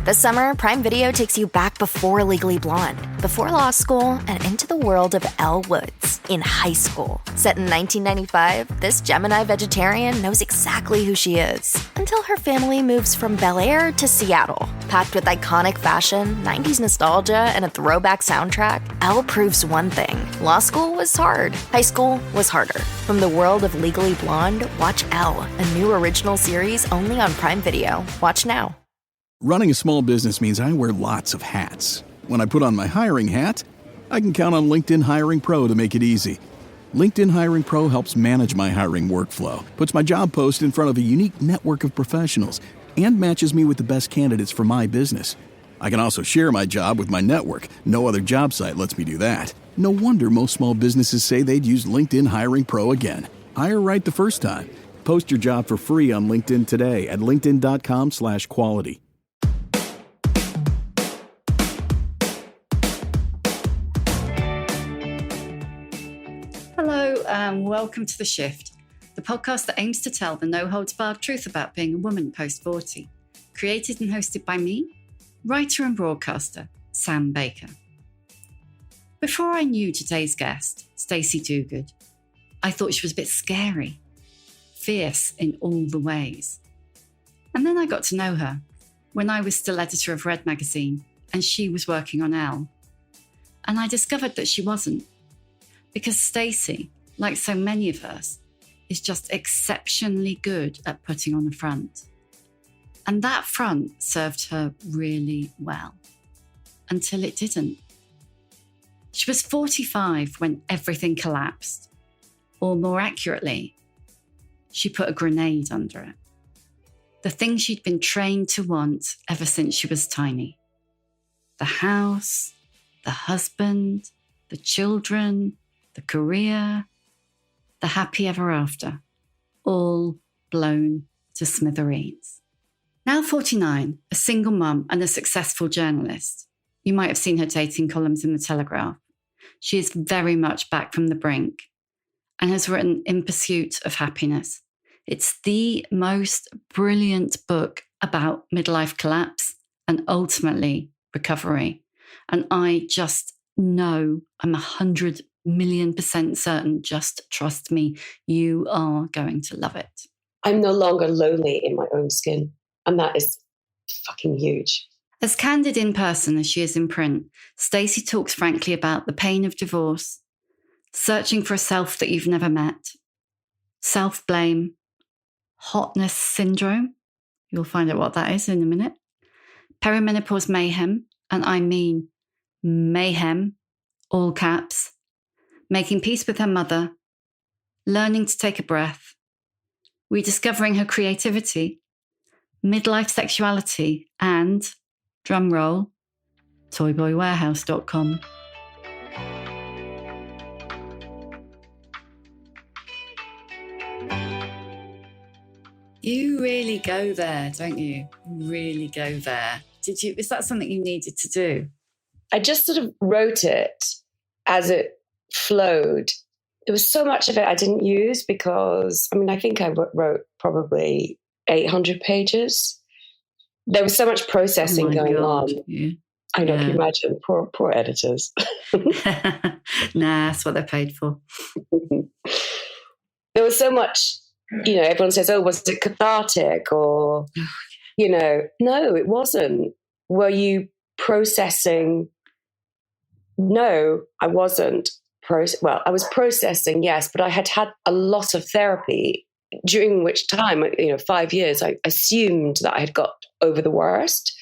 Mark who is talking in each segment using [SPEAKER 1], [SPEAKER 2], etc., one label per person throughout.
[SPEAKER 1] This summer, Prime Video takes you back before Legally Blonde, before law school, and into the world of Elle Woods in high school. Set in 1995, this Gemini vegetarian knows exactly who she is until her family moves from Bel Air to Seattle. Packed with iconic fashion, 90s nostalgia, and a throwback soundtrack, Elle proves one thing. Law school was hard. High school was harder. From the world of Legally Blonde, watch Elle, a new original series only on Prime Video. Watch now.
[SPEAKER 2] Running a small business means I wear lots of hats. When I put on my hiring hat, I can count on LinkedIn Hiring Pro to make it easy. LinkedIn Hiring Pro helps manage my hiring workflow, puts my job post in front of a unique network of professionals, and matches me with the best candidates for my business. I can also share my job with my network. No other job site lets me do that. No wonder most small businesses say they'd use LinkedIn Hiring Pro again. Hire right the first time. Post your job for free on LinkedIn today at linkedin.com/quality.
[SPEAKER 3] Hello and welcome to The Shift, the podcast that aims to tell the no-holds-barred truth about being a woman post-40. Created and hosted by me, writer and broadcaster, Sam Baker. Before I knew today's guest, Stacey Duguid, I thought she was a bit scary, fierce in all the ways. And then I got to know her when I was still editor of Red magazine and she was working on Elle. And I discovered that she wasn't. Because Stacey, like so many of us, is just exceptionally good at putting on a front. And that front served her really well. Until it didn't. She was 45 when everything collapsed. Or more accurately, she put a grenade under it. The thing she'd been trained to want ever since she was tiny. The house, the husband, the children, the career, the happy ever after, all blown to smithereens. Now 49, a single mum and a successful journalist. You might have seen her dating columns in The Telegraph. She is very much back from the brink and has written In Pursuit of Happiness. It's the most brilliant book about midlife collapse and ultimately recovery. And I just know, I'm 100,000,000% certain, just trust me, you are going to love it.
[SPEAKER 4] I'm no longer lonely in my own skin. And that is fucking huge.
[SPEAKER 3] As candid in person as she is in print, Stacey talks frankly about the pain of divorce, searching for a self that you've never met, self-blame, hotness syndrome, you'll find out what that is in a minute, perimenopause mayhem, and I mean mayhem, all caps, making peace with her mother, learning to take a breath, rediscovering her creativity, midlife sexuality, and, drumroll, toyboywarehouse.com. You really go there, don't you? Really go there. Is that something you needed to do?
[SPEAKER 4] I just sort of wrote it as it flowed. There was so much of it I didn't use because, I think I wrote probably 800 pages. There was so much processing going on.
[SPEAKER 3] Yeah.
[SPEAKER 4] I know, can you imagine? Poor editors.
[SPEAKER 3] Nah, that's what they're paid for.
[SPEAKER 4] There was so much, everyone says, oh, was it cathartic? Or, no, it wasn't. Were you processing? No, I wasn't. I was processing, yes, but I had a lot of therapy, during which time, 5 years, I assumed that I had got over the worst.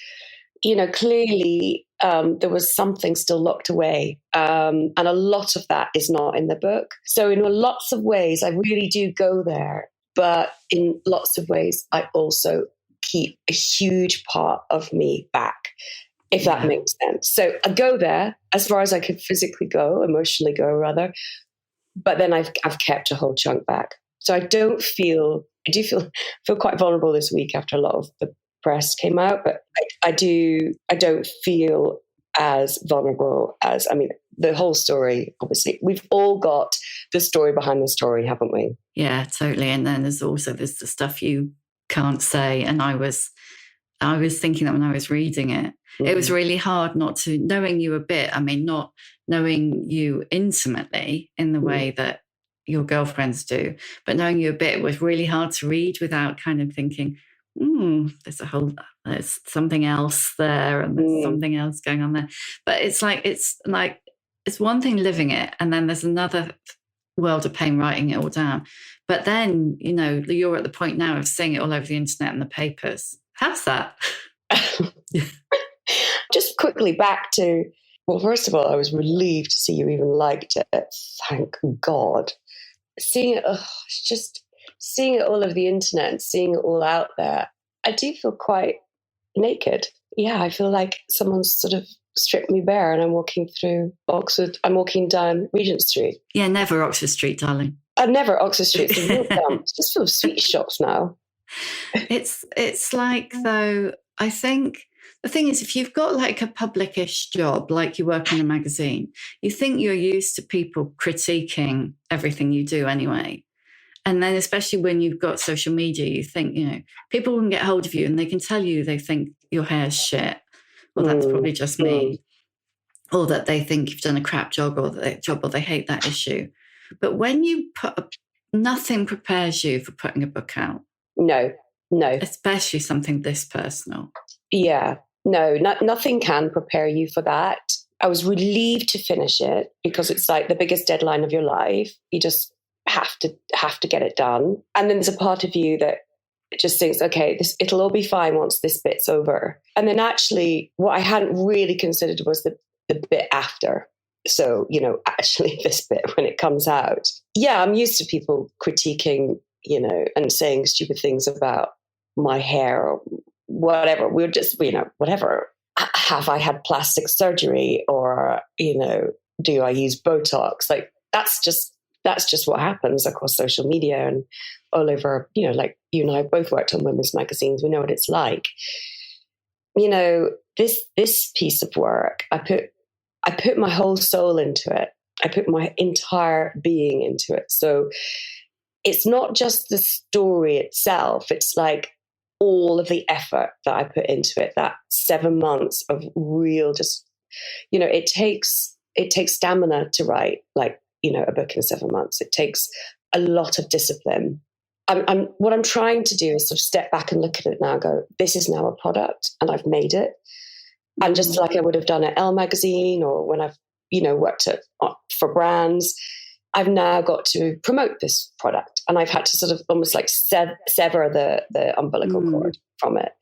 [SPEAKER 4] Clearly there was something still locked away. And a lot of that is not in the book. So in lots of ways, I really do go there. But in lots of ways, I also keep a huge part of me back, if that makes sense. So I go there as far as I could physically go, emotionally go rather. But then I've kept a whole chunk back. So I do feel quite vulnerable this week after a lot of the press came out, but I don't feel as vulnerable as, the whole story, obviously. We've all got the story behind the story, haven't we?
[SPEAKER 3] Yeah, totally. And then there's the stuff you can't say. And I was I was thinking that when I was reading it. It was really hard not to, knowing you a bit, I mean, not knowing you intimately in the way that your girlfriends do, but knowing you a bit was really hard to read without kind of thinking, there's something else there and there's something else going on there. But it's one thing living it, and then there's another world of pain writing it all down. But then, you're at the point now of seeing it all over the internet and the papers. How's that?
[SPEAKER 4] Just quickly back to, well, first of all, I was relieved to see you even liked it. Thank God. Seeing it all over the internet and seeing it all out there, I do feel quite naked. Yeah, I feel like someone's sort of stripped me bare and I'm walking through Oxford. I'm walking down Regent Street.
[SPEAKER 3] Yeah, never Oxford Street, darling.
[SPEAKER 4] Never Oxford Street. It's a real dump. It's just full of sweet shops now.
[SPEAKER 3] It's like, though, I think the thing is, if you've got like a publicish job, like you work in a magazine, you think you're used to people critiquing everything you do anyway. And then especially when you've got social media, you think, people can get hold of you and they can tell you they think your hair's shit. Well, that's probably just me. Or that they think you've done a crap job or they hate that issue. But when you nothing prepares you for putting a book out.
[SPEAKER 4] No.
[SPEAKER 3] Especially something this personal.
[SPEAKER 4] Yeah. No, nothing can prepare you for that. I was relieved to finish it because it's like the biggest deadline of your life. You just have to get it done. And then there's a part of you that just thinks, okay, it'll all be fine once this bit's over. And then actually what I hadn't really considered was the bit after. So, actually this bit when it comes out. Yeah, I'm used to people critiquing, and saying stupid things about my hair or whatever. We're just, whatever. Have I had plastic surgery or, do I use Botox? Like, that's just what happens across social media and all over, like you and I both worked on women's magazines. We know what it's like. This piece of work, I put my whole soul into it. I put my entire being into it. So it's not just the story itself. It's like all of the effort that I put into it, that 7 months of real, just, it takes stamina to write like, a book in 7 months. It takes a lot of discipline. What I'm trying to do is sort of step back and look at it now and go, this is now a product and I've made it. And just like I would have done at Elle magazine or when I've, worked for brands, I've now got to promote this product. And I've had to sort of almost like sever the umbilical cord from it.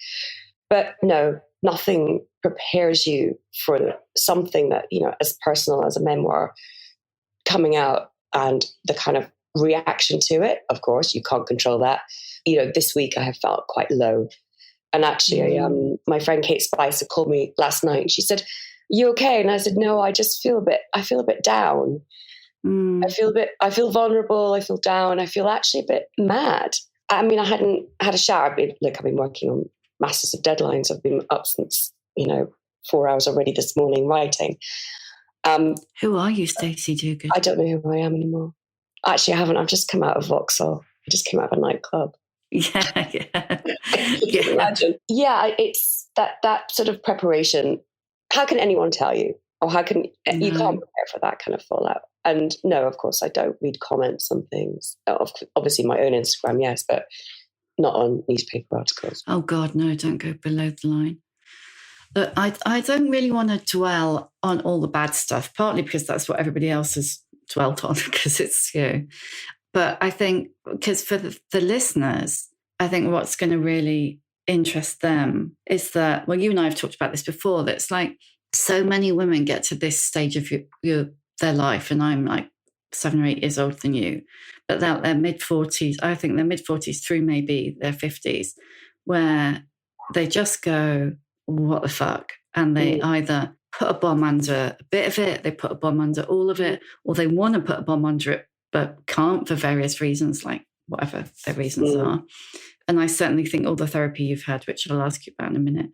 [SPEAKER 4] But no, nothing prepares you for something that, as personal as a memoir coming out and the kind of reaction to it. Of course, you can't control that. This week I have felt quite low. And actually, my friend Kate Spicer called me last night and she said, "You okay?" And I said, "No, I feel a bit down. I feel vulnerable. I feel down. I feel actually a bit mad." I mean, I hadn't had a shower. I've been working on masses of deadlines. I've been up since, 4 hours already this morning writing.
[SPEAKER 3] Who are you, Stacey Duguid?
[SPEAKER 4] I don't know who I am anymore. Actually, I haven't. I've just come out of Vauxhall. I just came out of a nightclub.
[SPEAKER 3] Yeah.
[SPEAKER 4] Imagine. Yeah, it's that sort of preparation. How can anyone tell you? Or you can't prepare for that kind of fallout. And no, of course, I don't read comments on things. Obviously, my own Instagram, yes, but not on newspaper articles.
[SPEAKER 3] Oh, God, no, don't go below the line. Look, I don't really want to dwell on all the bad stuff, partly because that's what everybody else has dwelt on, because it's you. But I think, because for the listeners, I think what's going to really interest them is that, well, you and I have talked about this before, that it's like so many women get to this stage of their life, and I'm like 7 or 8 years older than you, but they're their mid-40s, I think they're mid-40s through maybe their 50s, where they just go, what the fuck? And they either put a bomb under a bit of it, they put a bomb under all of it, or they want to put a bomb under it, but can't for various reasons, like whatever their reasons are. And I certainly think all the therapy you've had, which I'll ask you about in a minute,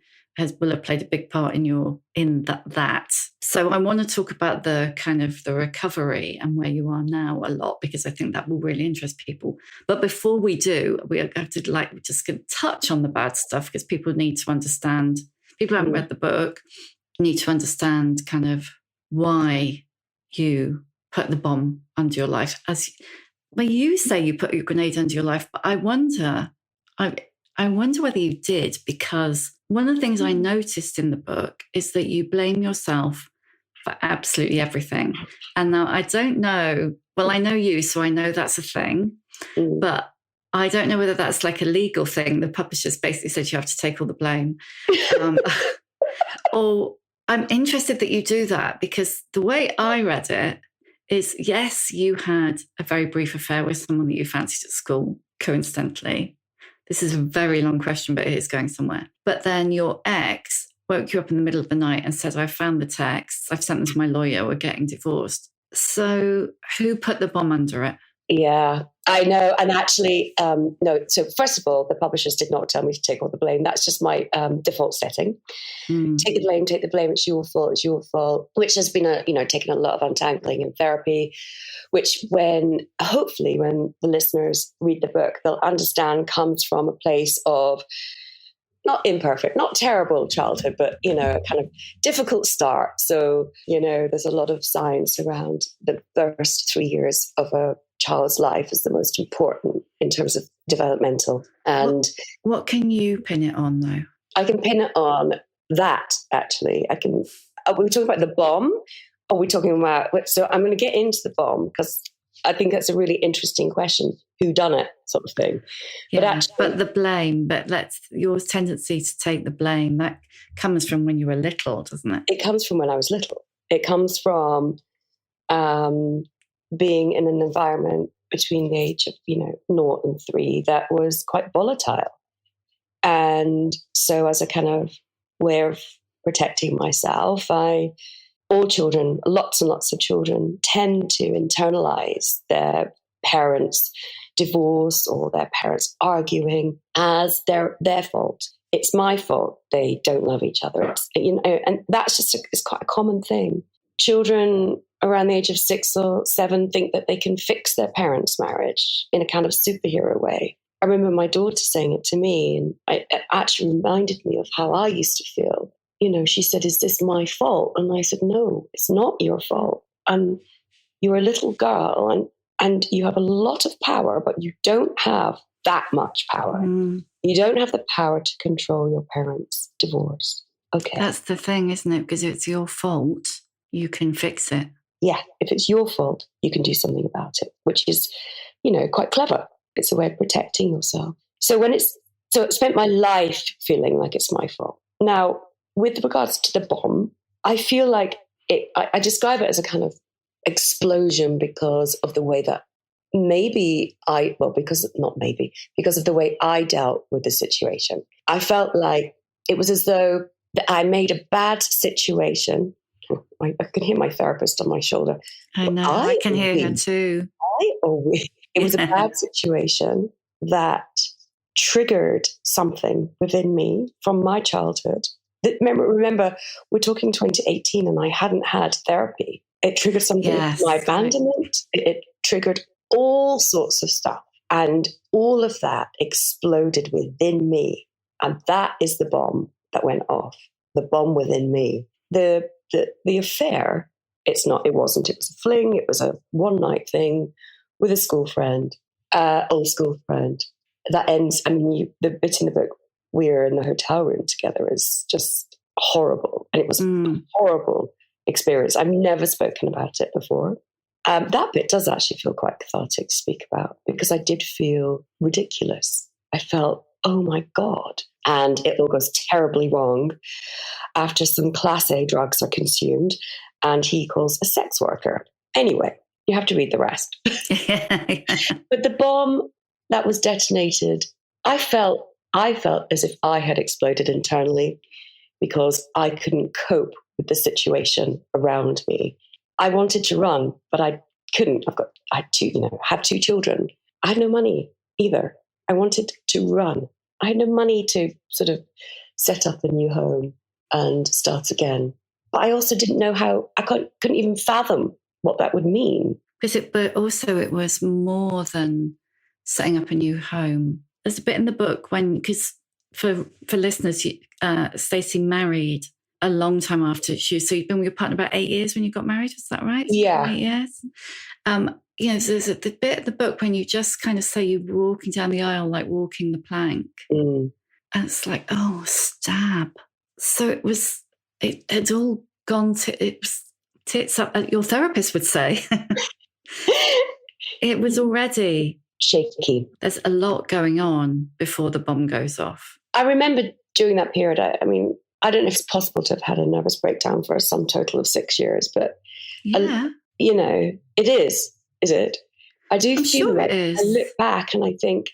[SPEAKER 3] will have played a big part in that. So I want to talk about the kind of the recovery and where you are now a lot, because I think that will really interest people. But before we do, we have to just going to touch on the bad stuff, because people need to understand. People who haven't read the book need to understand kind of why you put the bomb under your life. Well, you say you put your grenade under your life, but I wonder whether you did, because one of the things I noticed in the book is that you blame yourself for absolutely everything. And now I don't know, well, I know you, so I know that's a thing, but I don't know whether that's like a legal thing. The publishers basically said you have to take all the blame. Or I'm interested that you do that, because the way I read it is, yes, you had a very brief affair with someone that you fancied at school, coincidentally. This is a very long question, but it is going somewhere. But then your ex woke you up in the middle of the night and said, I found the texts, I've sent them to my lawyer, we're getting divorced. So who put the bomb under it?
[SPEAKER 4] Yeah, I know. And actually, no. So first of all, the publishers did not tell me to take all the blame. That's just my default setting. Take the blame. It's your fault, which has been taken a lot of untangling in therapy, which hopefully when the listeners read the book, they'll understand comes from a place of not imperfect, not terrible childhood, but, a kind of difficult start. So, there's a lot of science around the first 3 years of a child's life is the most important in terms of developmental. And
[SPEAKER 3] what can you pin it on, though?
[SPEAKER 4] I can pin it on that, actually. Are we talking about the bomb? Or are we talking about... So I'm going to get into the bomb, because I think that's a really interesting question. Who done it, sort of thing.
[SPEAKER 3] Yeah, but the blame, your tendency to take the blame, that comes from when you were little, doesn't it?
[SPEAKER 4] It comes from when I was little. It comes from being in an environment between the age of, 0 and 3 that was quite volatile. And so as a kind of way of protecting myself, all children, lots and lots of children, tend to internalize their parents' divorce or their parents arguing as their fault. It's my fault they don't love each other. And that's it's quite a common thing. Children around the age of 6 or 7 think that they can fix their parents' marriage in a kind of superhero way. I remember my daughter saying it to me, and it actually reminded me of how I used to feel. She said, "Is this my fault?" And I said, "No, it's not your fault. And you're a little girl, and you have a lot of power, but you don't have that much power. You don't have the power to control your parents' divorce." Okay.
[SPEAKER 3] That's the thing, isn't it? Because if it's your fault, you can fix it.
[SPEAKER 4] Yeah, if it's your fault, you can do something about it, which is, quite clever. It's a way of protecting yourself. So it spent my life feeling like it's my fault. Now, with regards to the bomb, I feel like I describe it as a kind of explosion because of the way that because of the way I dealt with the situation. I felt like it was as though I made a bad situation. I can hear my therapist on my shoulder.
[SPEAKER 3] I know, I can hear her too.
[SPEAKER 4] It was a bad situation that triggered something within me from my childhood. Remember, we're talking 2018 and I hadn't had therapy. It triggered something, my abandonment. It triggered all sorts of stuff. And all of that exploded within me. And that is the bomb that went off, the bomb within me. The affair, it was a fling. It was a one-night thing with a school friend, old school friend. That ends, the bit in the book, we're in the hotel room together, is just horrible. And it was a horrible experience. I've never spoken about it before. That bit does actually feel quite cathartic to speak about, because I did feel ridiculous. I felt, oh my God. And it all goes terribly wrong after some Class A drugs are consumed and he calls a sex worker. Anyway, you have to read the rest. But the bomb that was detonated, I felt as if I had exploded internally because I couldn't cope with the situation around me. I wanted to run, but I couldn't. I had 2 children. I had no money either. I wanted to run. I had no money to sort of set up a new home and start again. But I also didn't know how, I couldn't even fathom what that would mean.
[SPEAKER 3] But also it was more than setting up a new home. There's a bit in the book because for listeners, Stacey married a long time after so you've been with your partner about 8 years when you got married, is that right?
[SPEAKER 4] Yeah.
[SPEAKER 3] 8 years. So there's the bit of the book when you just kind of say you're walking down the aisle like walking the plank. And it's like, oh, stab. So it had all gone it was tits up, your therapist would say. It was already
[SPEAKER 4] shaky.
[SPEAKER 3] There's a lot going on before the bomb goes off.
[SPEAKER 4] I remember during that period, I mean, I don't know if it's possible to have had a nervous breakdown for a sum total of 6 years, but, it is it? I do feel
[SPEAKER 3] sure
[SPEAKER 4] like
[SPEAKER 3] it is.
[SPEAKER 4] I look back and I think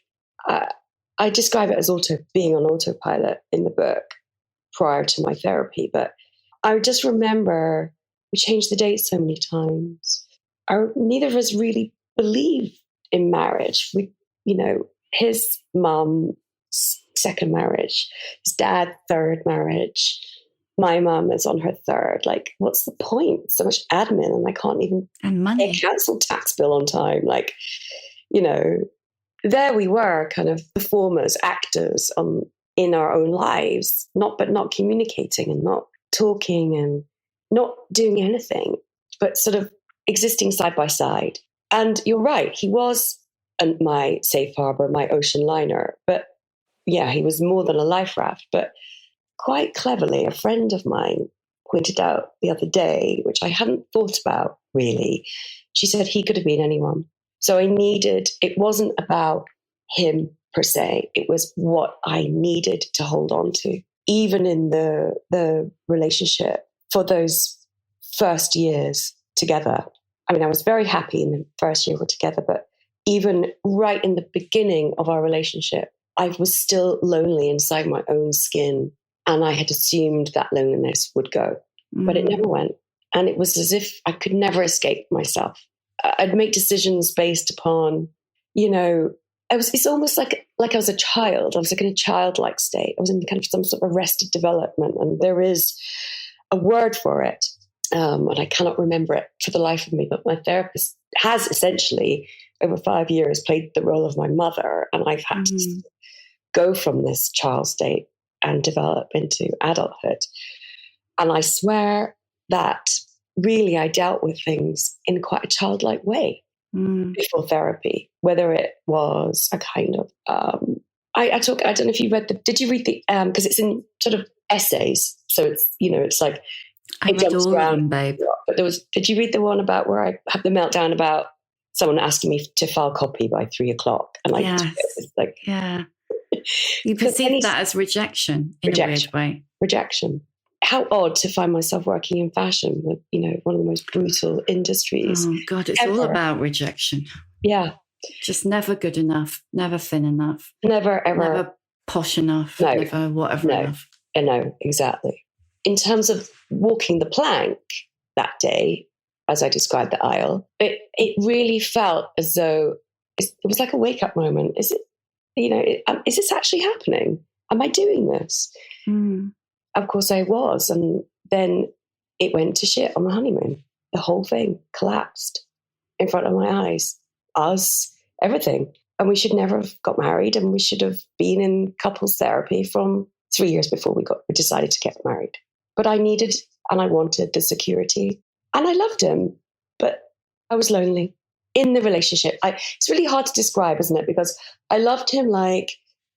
[SPEAKER 4] I describe it as being on autopilot in the book prior to my therapy, but I just remember we changed the date so many times. Neither of us really believed in marriage. His mum, second marriage, his dad, third marriage. My mum is on her third. Like, what's the point? So much admin, and I can't even pay a council tax bill on time. Like, there we were, kind of performers, actors in our own lives, not communicating and not talking and not doing anything, but sort of existing side by side. And you're right, he was my safe harbor, my ocean liner. But yeah, he was more than a life raft. But quite cleverly, a friend of mine pointed out the other day, which I hadn't thought about really. She said he could have been anyone. So it wasn't about him per se. It was what I needed to hold on to, even in the relationship for those first years together. I mean, I was very happy in the first year we're together, but even right in the beginning of our relationship, I was still lonely inside my own skin. And I had assumed that loneliness would go, but it never went. And it was as if I could never escape myself. I'd make decisions based upon, it's almost like I was a child. I was like in a childlike state. I was in kind of some sort of arrested development. And there is a word for it. And I cannot remember it for the life of me, but my therapist has essentially, over 5 years, played the role of my mother. And I've had to go from this child state and develop into adulthood. And I swear that really I dealt with things in quite a childlike way before therapy, whether it was a kind of, I don't know if you did you read the, because it's in sort of essays. So it's, it's like,
[SPEAKER 3] I read all of them, babe.
[SPEAKER 4] But did you read the one about where I had the meltdown about someone asking me to file copy by 3:00? And I was like,
[SPEAKER 3] yeah. You perceive that as rejection in a weird way.
[SPEAKER 4] Rejection. How odd to find myself working in fashion with, one of the most brutal industries.
[SPEAKER 3] Oh, God, it's all about rejection.
[SPEAKER 4] Yeah.
[SPEAKER 3] Just never good enough, never thin enough.
[SPEAKER 4] Never, ever.
[SPEAKER 3] Never posh enough.
[SPEAKER 4] No.
[SPEAKER 3] Never whatever enough.
[SPEAKER 4] No, exactly. In terms of walking the plank that day, as I described the aisle, it really felt as though it was like a wake-up moment. Is it? Is this actually happening? Am I doing this? Of course I was. And then it went to shit on the honeymoon. The whole thing collapsed in front of my eyes. Us, everything. And we should never have got married, and we should have been in couples therapy from 3 years before we decided to get married. But I needed and I wanted the security. And I loved him, but I was lonely in the relationship. It's really hard to describe, isn't it? Because I loved him like,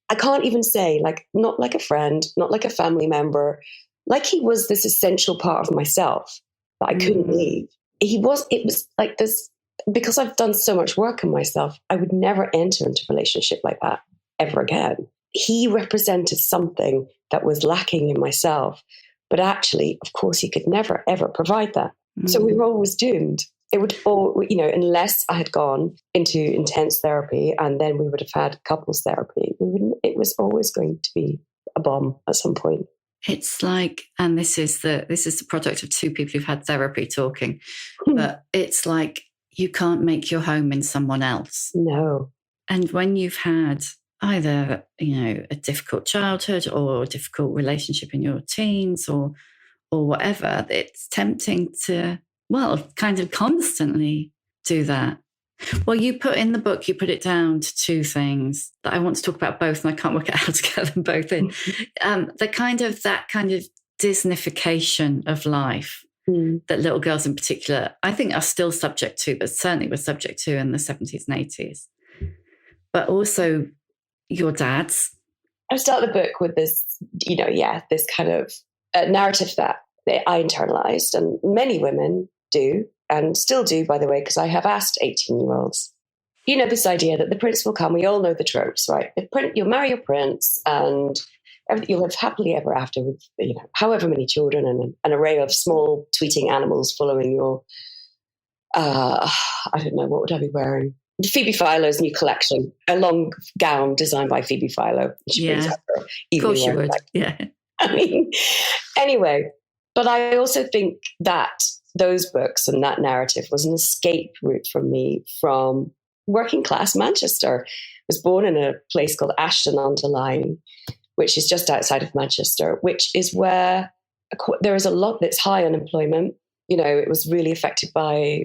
[SPEAKER 4] I can't even say, like, not like a friend, not like a family member, like he was this essential part of myself that I couldn't leave. It was like this, because I've done so much work on myself, I would never enter into a relationship like that ever again. He represented something that was lacking in myself, but actually, of course, he could never, ever provide that. So we were always doomed. It would all, unless I had gone into intense therapy and then we would have had couples therapy, it was always going to be a bomb at some point.
[SPEAKER 3] It's like, and this is the product of two people who've had therapy talking, but it's like you can't make your home in someone else.
[SPEAKER 4] No.
[SPEAKER 3] And when you've had either, a difficult childhood or a difficult relationship in your teens or whatever, it's tempting to, kind of constantly do that. Well, you put in the book, you put it down to two things that I want to talk about both, and I can't work out how to get them both in. That kind of Disneyfication of life that little girls in particular, I think, are still subject to, but certainly were subject to in the 70s and 80s. But also your dad's.
[SPEAKER 4] I start the book with this, this kind of narrative that I internalized, and many women do, and still do, by the way, because I have asked 18-year-olds, this idea that the prince will come. We all know the tropes, right? You'll marry your prince and you'll live happily ever after with, however many children and an array of small tweeting animals following your, I don't know, what would I be wearing? Phoebe Philo's new collection, a long gown designed by Phoebe Philo.
[SPEAKER 3] Yeah, of course you would. Yeah.
[SPEAKER 4] I mean, anyway, but I also think that those books and that narrative was an escape route for me from working class Manchester. I was born in a place called Ashton-under-Lyne, which is just outside of Manchester, which is where there is a lot that's high unemployment. It was really affected by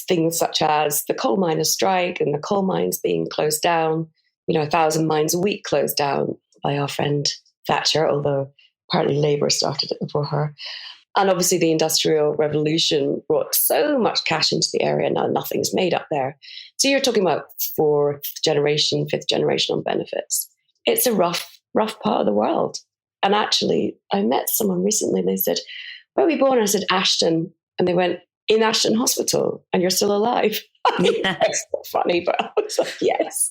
[SPEAKER 4] things such as the coal miners' strike and the coal mines being closed down, 1,000 mines a week closed down by our friend Thatcher, although apparently Labour started it before her. And obviously the Industrial Revolution brought so much cash into the area. Now nothing's made up there. So you're talking about 4th generation, 5th generation on benefits. It's a rough part of the world. And actually, I met someone recently and they said, where were you born? I said, Ashton. And they went, in Ashton Hospital, and you're still alive.
[SPEAKER 3] Yeah.
[SPEAKER 4] That's not funny, but I was like, yes.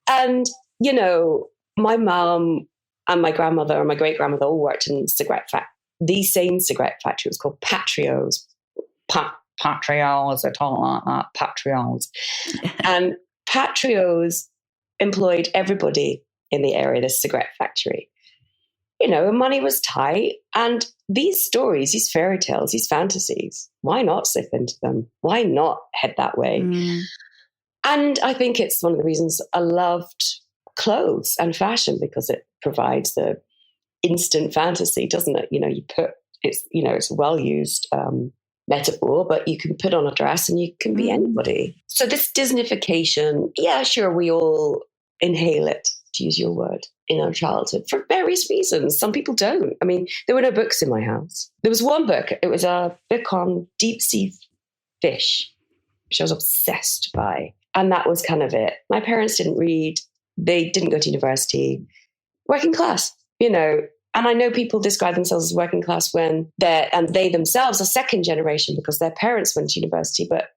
[SPEAKER 4] And, my mum and my grandmother and my great-grandmother all worked in the same cigarette factory. It was called Patrios. Patrios, I don't like that, Patrios. And Patrios employed everybody in the area, this cigarette factory. Money was tight. And these stories, these fairy tales, these fantasies, why not slip into them? Why not head that way? And I think it's one of the reasons I loved clothes and fashion, because it provides the instant fantasy, doesn't it? It's a well-used metaphor, but you can put on a dress and you can be anybody. So this Disneyfication, yeah, sure, we all inhale it, to use your word, in our childhood for various reasons. Some people don't. I mean, there were no books in my house. There was one book. It was a book on deep sea fish, which I was obsessed by. And that was kind of it. My parents didn't read. They didn't go to university. Working class, And I know people describe themselves as working class when they themselves are second generation because their parents went to university. But,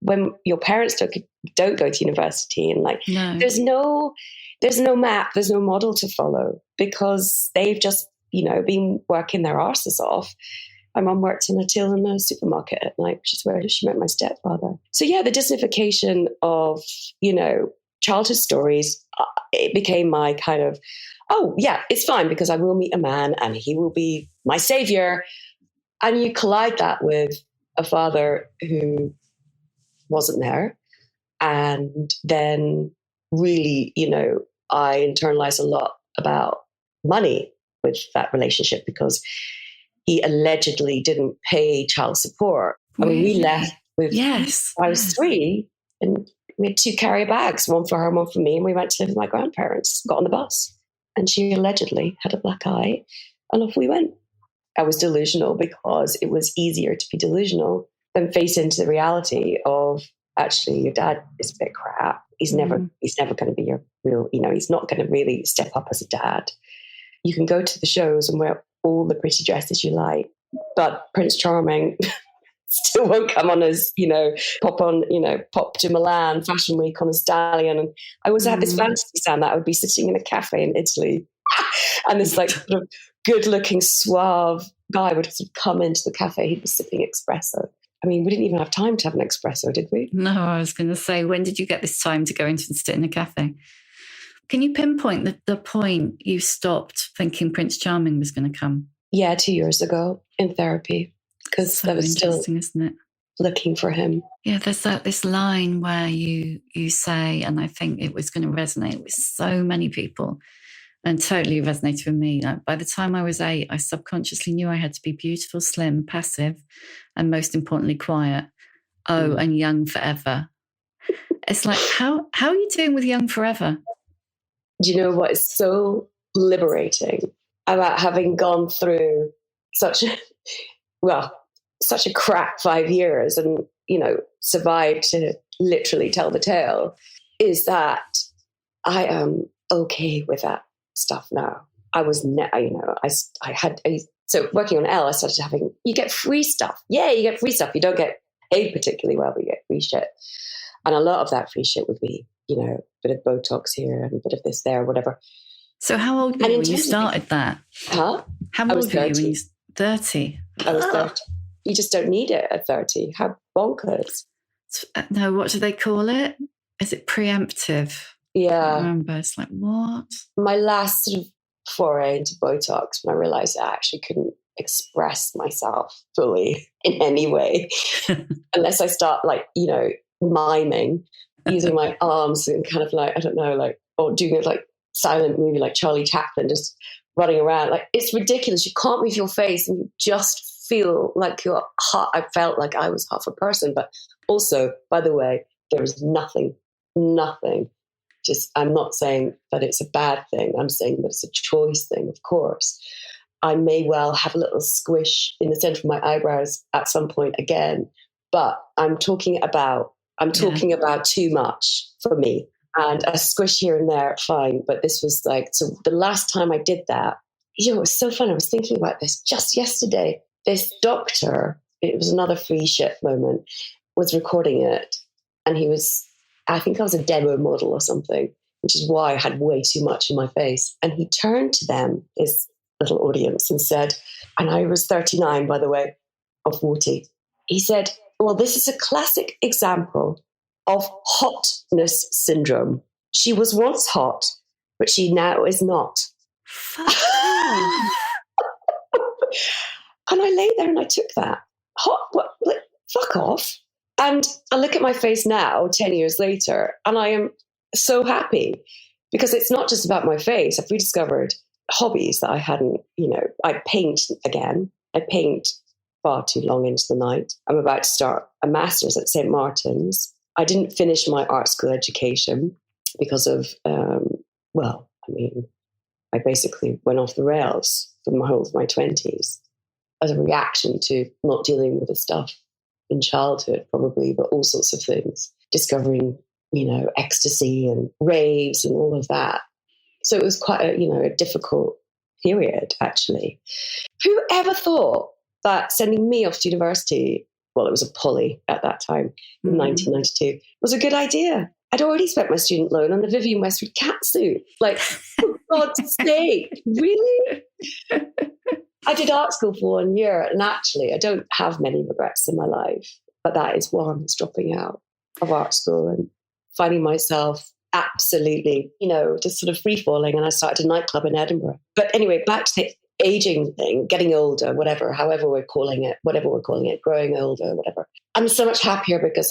[SPEAKER 4] when your parents don't go to university and there's no map, there's no model to follow because they've just, been working their arses off. My mum worked in a till in a supermarket at night, which is where she met my stepfather. So yeah, the Disneyfication of, childhood stories, it became my kind of, oh yeah, it's fine because I will meet a man and he will be my savior. And you collide that with a father who wasn't there. And then really, I internalized a lot about money with that relationship because he allegedly didn't pay child support. I mean, we left with, I was 3 and we had 2 carrier bags, one for her and one for me. And we went to live with my grandparents, got on the bus. And she allegedly had a black eye and off we went. I was delusional because it was easier to be delusional than face into the reality of actually your dad is a bit crap. He's never going to be your real, he's not going to really step up as a dad. You can go to the shows and wear all the pretty dresses you like, but Prince Charming still won't come on as, pop to Milan Fashion Week on a stallion. And I always had this fantasy, Sam, that I would be sitting in a cafe in Italy and this sort of good looking suave guy would sort of come into the cafe. He'd be sipping espresso. I mean, we didn't even have time to have an espresso, did we?
[SPEAKER 3] No, I was going to say, when did you get this time to go into and sit in a cafe? Can you pinpoint the point you stopped thinking Prince Charming was going to come?
[SPEAKER 4] Yeah, 2 years ago in therapy. Because
[SPEAKER 3] so
[SPEAKER 4] that was
[SPEAKER 3] interesting, isn't it?
[SPEAKER 4] looking for him.
[SPEAKER 3] Yeah, there's this line where you say, and I think it was going to resonate with so many people and totally resonated with me. Like, by the time I was 8, I subconsciously knew I had to be beautiful, slim, passive, and most importantly, quiet. Oh, and young forever. It's like, how are you doing with young forever?
[SPEAKER 4] Do you know what is so liberating about having gone through such a crap 5 years and, survived to literally tell the tale, is that I am okay with that stuff now. I was, so working on Elle, I started having, you get free stuff. Yeah, you get free stuff. You don't get paid particularly well, but you get free shit. And a lot of that free shit would be, a bit of Botox here and a bit of this there, whatever.
[SPEAKER 3] So how old were you when you started that?
[SPEAKER 4] Huh?
[SPEAKER 3] How old were you when you 30?
[SPEAKER 4] I was 30. You just don't need it at 30. How bonkers.
[SPEAKER 3] No, what do they call it? Is it preemptive?
[SPEAKER 4] Yeah.
[SPEAKER 3] I remember. It's like, what?
[SPEAKER 4] My last sort of foray into Botox, when I realised I actually couldn't express myself fully in any way unless I start miming, using my arms and kind of like, I don't know, or doing it like silent movie like Charlie Chaplin, just running around. Like, it's ridiculous. You can't move your face and you just feel like you're half. I felt like I was half a person. But also, by the way, there is nothing. Just, I'm not saying that it's a bad thing. I'm saying that it's a choice thing, of course. I may well have a little squish in the center of my eyebrows at some point again, but I'm talking about too much for me. And a squish here and there, fine. But this was so the last time I did that, it was so fun. I was thinking about this just yesterday. This doctor, it was another free shit moment, was recording it. And I think I was a demo model or something, which is why I had way too much in my face. And he turned to them, his little audience, and said, and I was 39, by the way, of 40. He said, well, this is a classic example of hotness syndrome. She was once hot, but she now is not. And I lay there and I took that. Hot? What? Fuck off. And I look at my face now, 10 years later, and I am so happy because it's not just about my face. I've rediscovered hobbies that I hadn't, I paint again. I paint far too long into the night. I'm about to start a master's at St. Martin's. I didn't finish my art school education because of, I basically went off the rails for my whole of my 20s as a reaction to not dealing with the stuff in childhood, probably, but all sorts of things, discovering, ecstasy and raves and all of that. So it was quite a difficult period, actually. Who ever thought that sending me off to university, well, it was a poly at that time, in 1992, was a good idea? I'd already spent my student loan on the Vivienne Westwood catsuit. Like, for God's sake, really? I did art school for 1 year, and actually, I don't have many regrets in my life, but that is one, is dropping out of art school and finding myself absolutely, just sort of free-falling, and I started a nightclub in Edinburgh. But anyway, back to the aging thing, getting older, whatever we're calling it, growing older, whatever. I'm so much happier because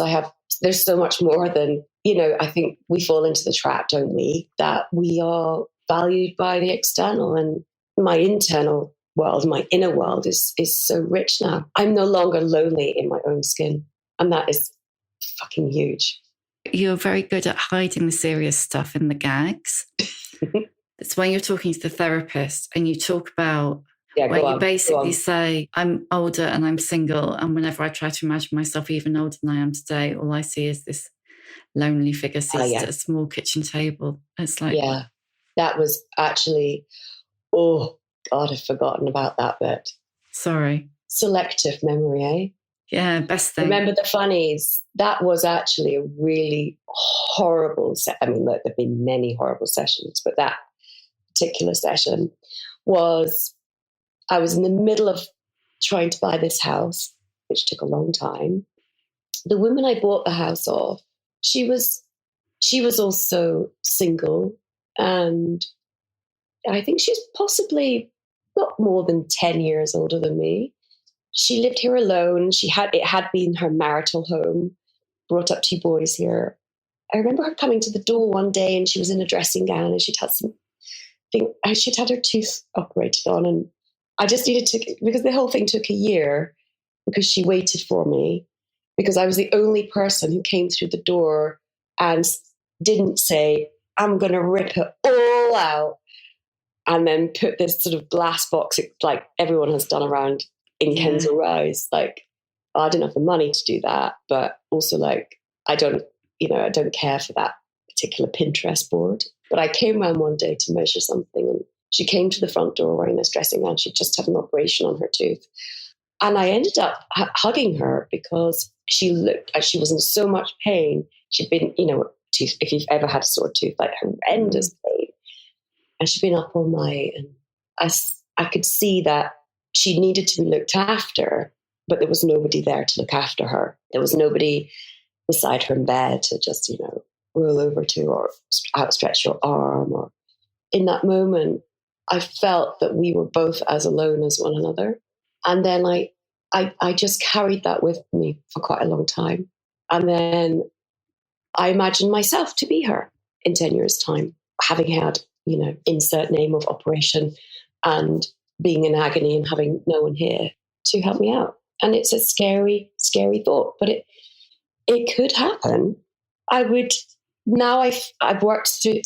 [SPEAKER 4] there's so much more than, I think we fall into the trap, don't we, that we are valued by the external, and my internal world, my inner world is so rich now. I'm no longer lonely in my own skin, and that is fucking huge.
[SPEAKER 3] You're very good at hiding the serious stuff in the gags. It's when you're talking to the therapist and you talk about where you basically say, I'm older and I'm single, and whenever I try to imagine myself even older than I am today, all I see is this lonely figure seated at a small kitchen table. It's like... Yeah,
[SPEAKER 4] that was actually... Oh, God, I've forgotten about that bit.
[SPEAKER 3] Sorry.
[SPEAKER 4] Selective memory, eh?
[SPEAKER 3] Yeah, best thing.
[SPEAKER 4] Remember the funnies? That was actually a really horrible look, there've been many horrible sessions, but that particular session was, I was in the middle of trying to buy this house, which took a long time. The woman I bought the house off, she was also single, and I think she's possibly not more than 10 years older than me. she lived here alone. It had been her marital home, brought up 2 boys here. I remember her coming to the door one day and she was in a dressing gown and she'd had her tooth operated on, and I just needed to, because the whole thing took a year, because she waited for me, because I was the only person who came through the door and didn't say, I'm going to rip it all out and then put this sort of glass box like everyone has done around in Kensal Rise. Like, I didn't have the money to do that, but also like, I don't care for that particular Pinterest board. But I came around one day to measure something, and she came to the front door wearing this dressing gown. She'd just had an operation on her tooth. And I ended up hugging her because she looked like she was in so much pain. She'd been, tooth, if you've ever had a sore tooth, like horrendous pain. And she'd been up all night. And I could see that she needed to be looked after, but there was nobody there to look after her. There was nobody beside her in bed to just, roll over to or outstretch your arm. Or in that moment, I felt that we were both as alone as one another. And then I just carried that with me for quite a long time. And then I imagined myself to be her in 10 years' time, having had, insert name of operation and being in agony and having no one here to help me out. And it's a scary, scary thought, but it could happen. Now I've worked through,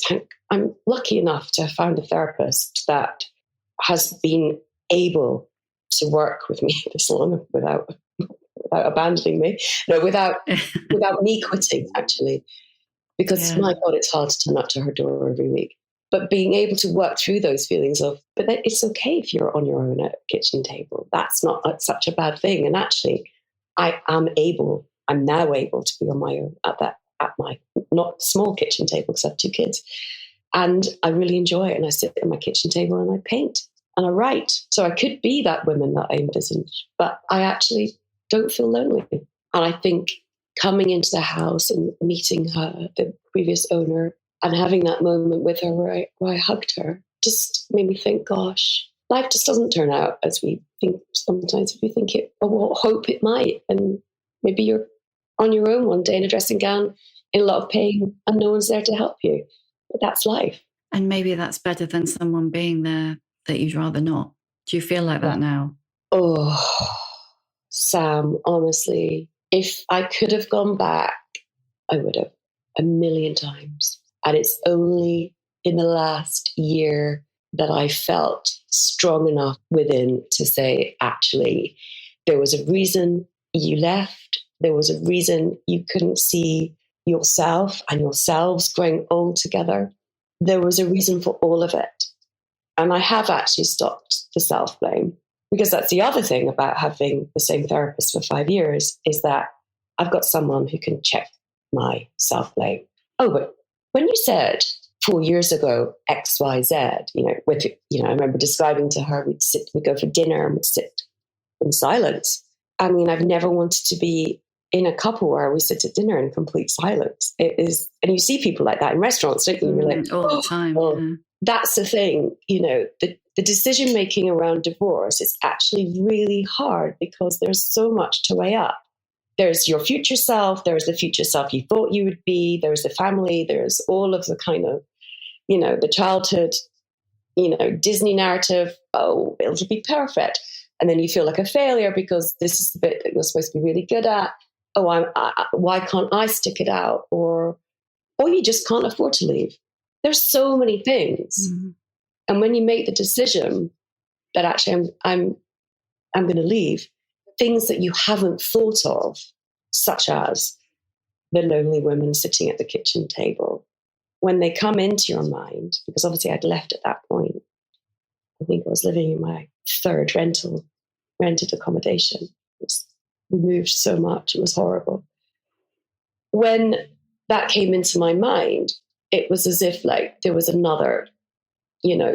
[SPEAKER 4] I'm lucky enough to have found a therapist that has been able to work with me this long without abandoning me. No, without me quitting, actually. Because my God, it's hard to turn up to her door every week. But being able to work through those feelings of, but it's okay if you're on your own at a kitchen table. That's not such a bad thing. And actually, I'm now able to be on my own at my not small kitchen table because I have 2 kids. And I really enjoy it. And I sit at my kitchen table and I paint and I write. So I could be that woman that I envisage, but I actually don't feel lonely. And I think coming into the house and meeting her, the previous owner, and having that moment with her where I hugged her, just made me think, gosh, life just doesn't turn out as we think sometimes. We think it, or hope it might. And maybe you're on your own one day in a dressing gown, in a lot of pain, and no one's there to help you. But that's life.
[SPEAKER 3] And maybe that's better than someone being there that you'd rather not. Do you feel like that now?
[SPEAKER 4] Oh, Sam, honestly, if I could have gone back, I would have 1,000,000 times. And it's only in the last year that I felt strong enough within to say, actually, there was a reason you left. There was a reason you couldn't see yourself and yourselves growing old together. There was a reason for all of it. And I have actually stopped the self-blame, because that's the other thing about having the same therapist for 5 years, is that I've got someone who can check my self-blame. Oh, but when you said 4 years ago, X, Y, Z, I remember describing to her, we'd go for dinner and we'd sit in silence. I mean, I've never wanted to be in a couple where we sit at dinner in complete silence. It is, and you see people like that in restaurants, don't you? You're like,
[SPEAKER 3] all the time.
[SPEAKER 4] Oh.
[SPEAKER 3] Yeah.
[SPEAKER 4] That's the thing, the decision-making around divorce is actually really hard because there's so much to weigh up. There's your future self, there's the future self you thought you would be, there's the family, there's all of the kind of, the childhood, Disney narrative, oh, it'll be perfect. And then you feel like a failure because this is the bit that you're supposed to be really good at. Oh, why can't I stick it out? Or you just can't afford to leave. There's so many things. Mm-hmm. And when you make the decision that actually I'm going to leave, things that you haven't thought of, such as the lonely woman sitting at the kitchen table, when they come into your mind, because obviously I'd left at that point. I think I was living in my 3rd rented accommodation. We moved so much, it was horrible. When that came into my mind, it was as if like there was another,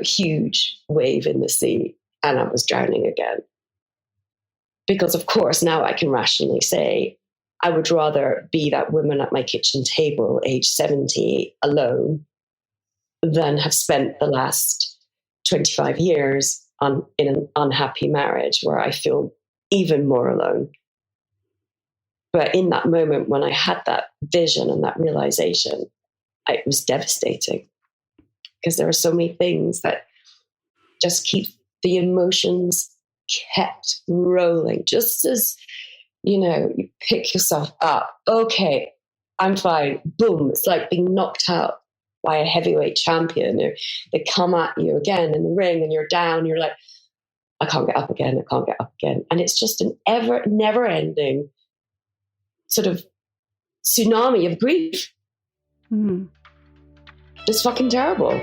[SPEAKER 4] huge wave in the sea and I was drowning again. Because of course, now I can rationally say, I would rather be that woman at my kitchen table, age 70, alone, than have spent the last 25 years in an unhappy marriage where I feel even more alone. But in that moment, when I had that vision and that realization, it was devastating, because there are so many things that just keep the emotions kept rolling. Just as, you pick yourself up. Okay, I'm fine. Boom. It's like being knocked out by a heavyweight champion. They come at you again in the ring and you're down. You're like, I can't get up again. I can't get up again. And it's just an never ending sort of tsunami of grief.
[SPEAKER 3] Mm.
[SPEAKER 4] It's fucking terrible.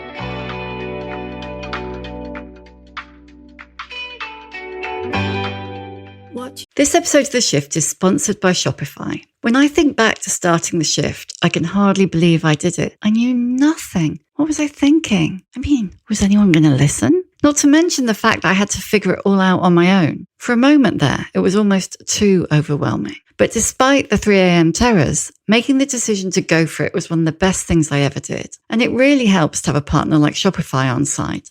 [SPEAKER 3] This episode of The Shift is sponsored by Shopify. When I think back to starting The Shift, I can hardly believe I did it. I knew nothing. What was I thinking? I mean, was anyone going to listen? Not to mention the fact that I had to figure it all out on my own. For a moment there, it was almost too overwhelming. But despite the 3 a.m. terrors, making the decision to go for it was one of the best things I ever did. And it really helps to have a partner like Shopify on side.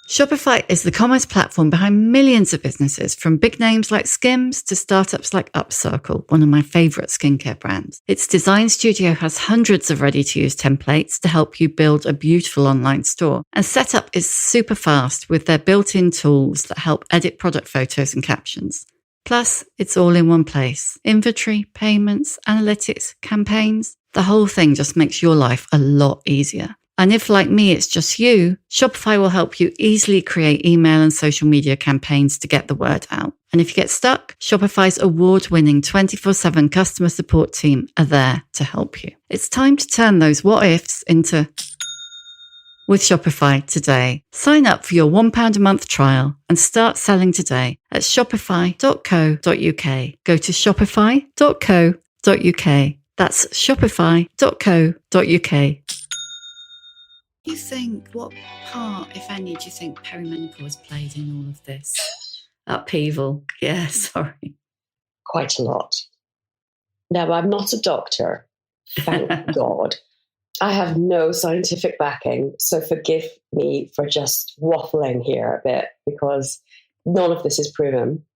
[SPEAKER 3] Shopify is the commerce platform behind millions of businesses, from big names like Skims to startups like Upcircle, one of my favorite skincare brands. Its design studio has hundreds of ready-to-use templates to help you build a beautiful online store. And setup is super fast with their built-in tools that help edit product photos and captions. Plus, it's all in one place. Inventory, payments, analytics, campaigns. The whole thing just makes your life a lot easier. And if, like me, it's just you, Shopify will help you easily create email and social media campaigns to get the word out. And if you get stuck, Shopify's award-winning 24/7 customer support team are there to help you. It's time to turn those what-ifs into with Shopify today. Sign up for your £1 a month trial and start selling today at shopify.co.uk. Go to shopify.co.uk. That's shopify.co.uk. You think, what part, if any, do you think perimenopause played in all of this upheaval? Yeah, sorry.
[SPEAKER 4] Quite a lot. Now, I'm not a doctor, thank God. I have no scientific backing, so forgive me for just waffling here a bit, because none of this is proven.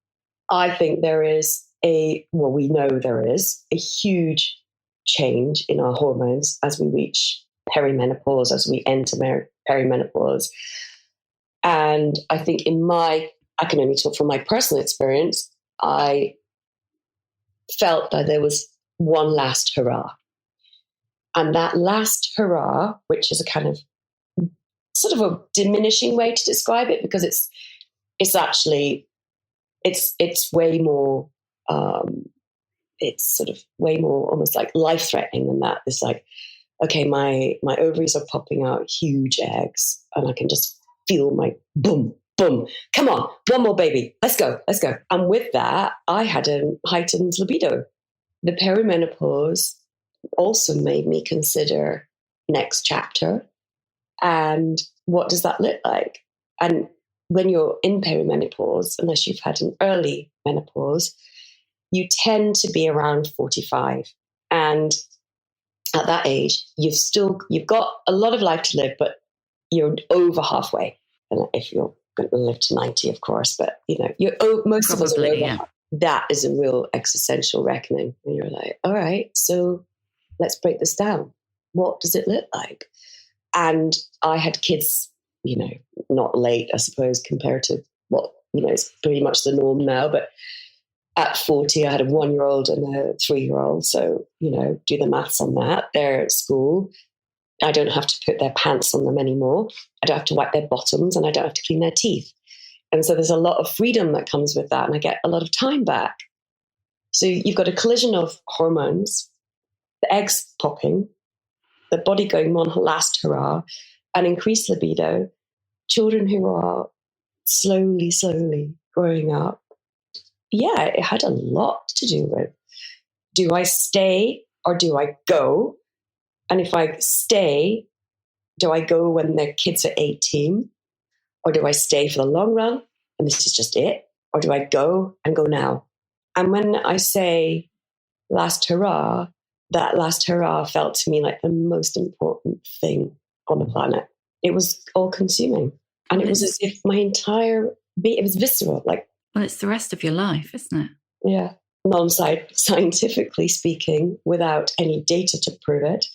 [SPEAKER 4] I think there is we know there is a huge change in our hormones as we reach perimenopause, as we enter perimenopause. And I think I can only talk from my personal experience, I felt that there was one last hurrah. And that last hurrah, which is a kind of sort of a diminishing way to describe it, because it's actually, it's way more, it's sort of way more almost like life-threatening than that. It's like, okay, my ovaries are popping out huge eggs, and I can just feel my boom, boom. Come on, one more baby. Let's go. And with that, I had a heightened libido. The perimenopause also made me consider next chapter and what does that look like? And when you're in perimenopause, unless you've had an early menopause, you tend to be around 45. And at that age, you've got a lot of life to live, but you're over halfway. And if you're going to live to 90, of course, but most of us are over. Yeah. That is a real existential reckoning. And you're like, all right, so let's break this down. What does it look like? And I had kids, not late, I suppose, compared to what, it's pretty much the norm now, but at 40, I had a 1-year-old and a 3-year-old. So, do the maths on that. They're at school. I don't have to put their pants on them anymore. I don't have to wipe their bottoms, and I don't have to clean their teeth. And so there's a lot of freedom that comes with that. And I get a lot of time back. So you've got a collision of hormones, the eggs popping, the body going on last hurrah, an increased libido, children who are slowly growing up. Yeah, it had a lot to do with, do I stay or do I go? And if I stay, do I go when their kids are 18? Or do I stay for the long run and this is just it? Or do I go and go now? And when I say last hurrah, that last hurrah felt to me like the most important thing on the planet. It was all consuming. And it was as if my entire being, it was visceral, like
[SPEAKER 3] Well, it's the rest of your life, isn't it?
[SPEAKER 4] Yeah. Non-scientifically speaking, without any data to prove it,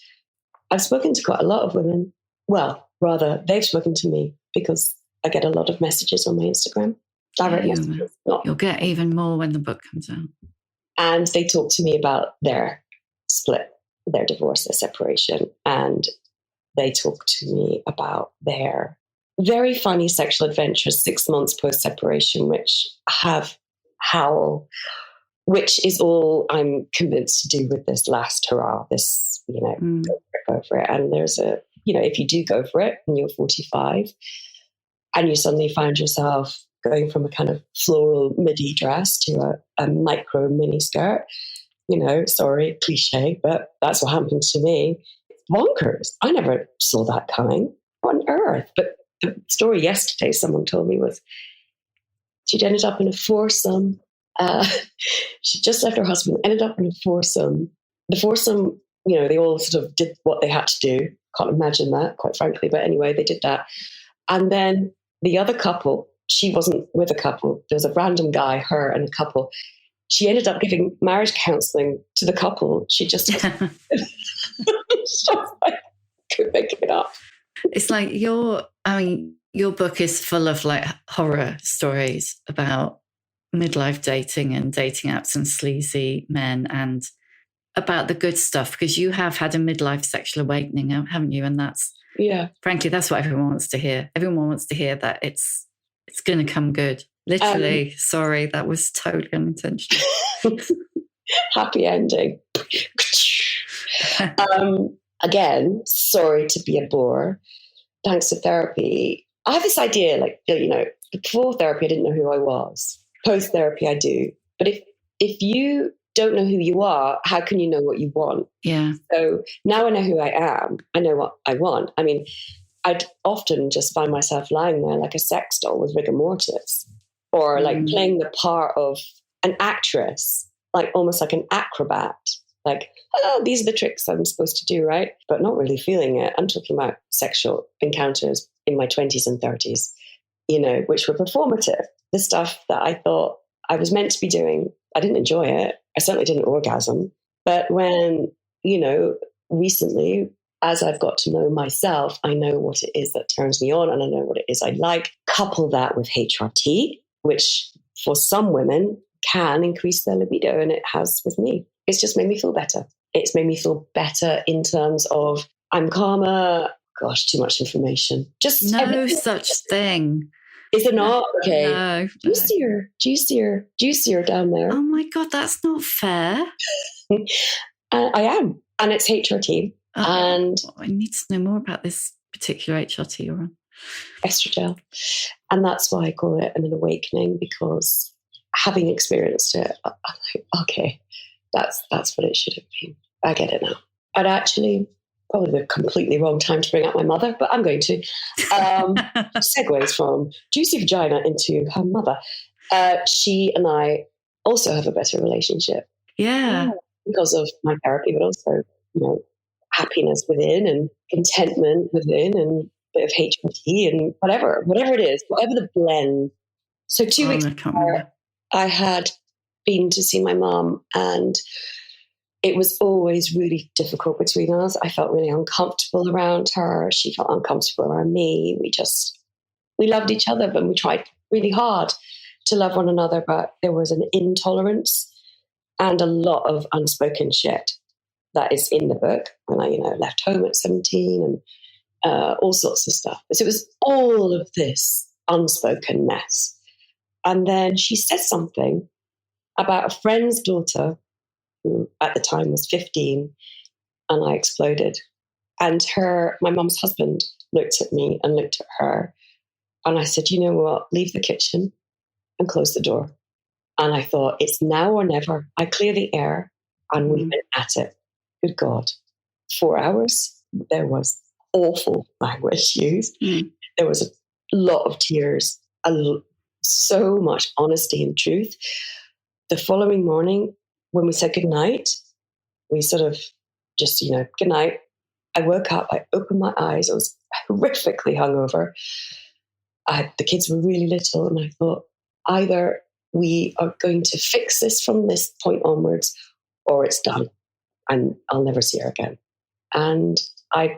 [SPEAKER 4] I've spoken to quite a lot of women. Well, rather, they've spoken to me because I get a lot of messages on my Instagram. Direct messages.
[SPEAKER 3] You'll get even more when the book comes out.
[SPEAKER 4] And they talk to me about their split, their divorce, their separation. And they talk to me about their very funny sexual adventures 6 months post-separation, which have howl, which is all I'm convinced to do with this last hurrah, this, go for it. And there's a, if you do go for it and you're 45 and you suddenly find yourself going from a kind of floral midi dress to a micro mini skirt, sorry, cliche, but that's what happened to me. Bonkers. I never saw that coming. What on earth? But the story yesterday someone told me was she'd ended up in a foursome. She just left her husband, ended up in a foursome. The foursome, they all sort of did what they had to do. Can't imagine that, quite frankly. But anyway, they did that. And then the other couple, she wasn't with a couple. There was a random guy, her and a couple. She ended up giving marriage counseling to the couple. She just I couldn't make it up.
[SPEAKER 3] It's like your book is full of like horror stories about midlife dating and dating apps and sleazy men, and about the good stuff, because you have had a midlife sexual awakening, haven't you? And that's, frankly, that's what everyone wants to hear. Everyone wants to hear that it's going to come good. Literally, sorry, that was totally unintentional.
[SPEAKER 4] Happy ending. Again, sorry to be a bore. Thanks to therapy, I have this idea, before therapy, I didn't know who I was. Post therapy, I do. But if you don't know who you are, how can you know what you want?
[SPEAKER 3] Yeah.
[SPEAKER 4] So now I know who I am. I know what I want. I mean, I'd often just find myself lying there like a sex doll with rigor mortis, or like playing the part of an actress, like almost like an acrobat. Like, these are the tricks I'm supposed to do, right? But not really feeling it. I'm talking about sexual encounters in my 20s and 30s, which were performative. The stuff that I thought I was meant to be doing, I didn't enjoy it. I certainly didn't orgasm. But when, recently, as I've got to know myself, I know what it is that turns me on and I know what it is I like. Couple that with HRT, which for some women can increase their libido, and it has with me. It's just made me feel better. It's made me feel better in terms of I'm calmer. Gosh, too much information. Just
[SPEAKER 3] no such thing.
[SPEAKER 4] Is it not? Okay.
[SPEAKER 3] No.
[SPEAKER 4] Juicier down there.
[SPEAKER 3] Oh my God, that's not fair.
[SPEAKER 4] I am. And it's HRT. And
[SPEAKER 3] I need to know more about this particular HRT you're on.
[SPEAKER 4] Estrogel. And that's why I call it an awakening, because having experienced it, I'm like, okay, that's what it should have been. I get it now. I'd actually, probably the completely wrong time to bring up my mother, but I'm going to. Segues from juicy vagina into her mother. She and I also have a better relationship.
[SPEAKER 3] Yeah.
[SPEAKER 4] Because of my therapy, but also, happiness within and contentment within and a bit of HRT and whatever it is, whatever the blend. So 2 weeks before, I had been to see my mom, and it was always really difficult between us. I felt really uncomfortable around her. She felt uncomfortable around me. We loved each other, but we tried really hard to love one another, but there was an intolerance and a lot of unspoken shit that is in the book. And I, left home at 17 and all sorts of stuff. So it was all of this unspoken mess. And then she said something about a friend's daughter, who at the time was 15, and I exploded. And my mum's husband looked at me and looked at her. And I said, you know what, leave the kitchen and close the door. And I thought, it's now or never. I clear the air, and we went at it. Good God. 4 hours, there was awful language used. There was a lot of tears, so much honesty and truth. The following morning, when we said goodnight, we sort of just, good night. I woke up, I opened my eyes, I was horrifically hungover. The kids were really little, and I thought, either we are going to fix this from this point onwards, or it's done and I'll never see her again. And I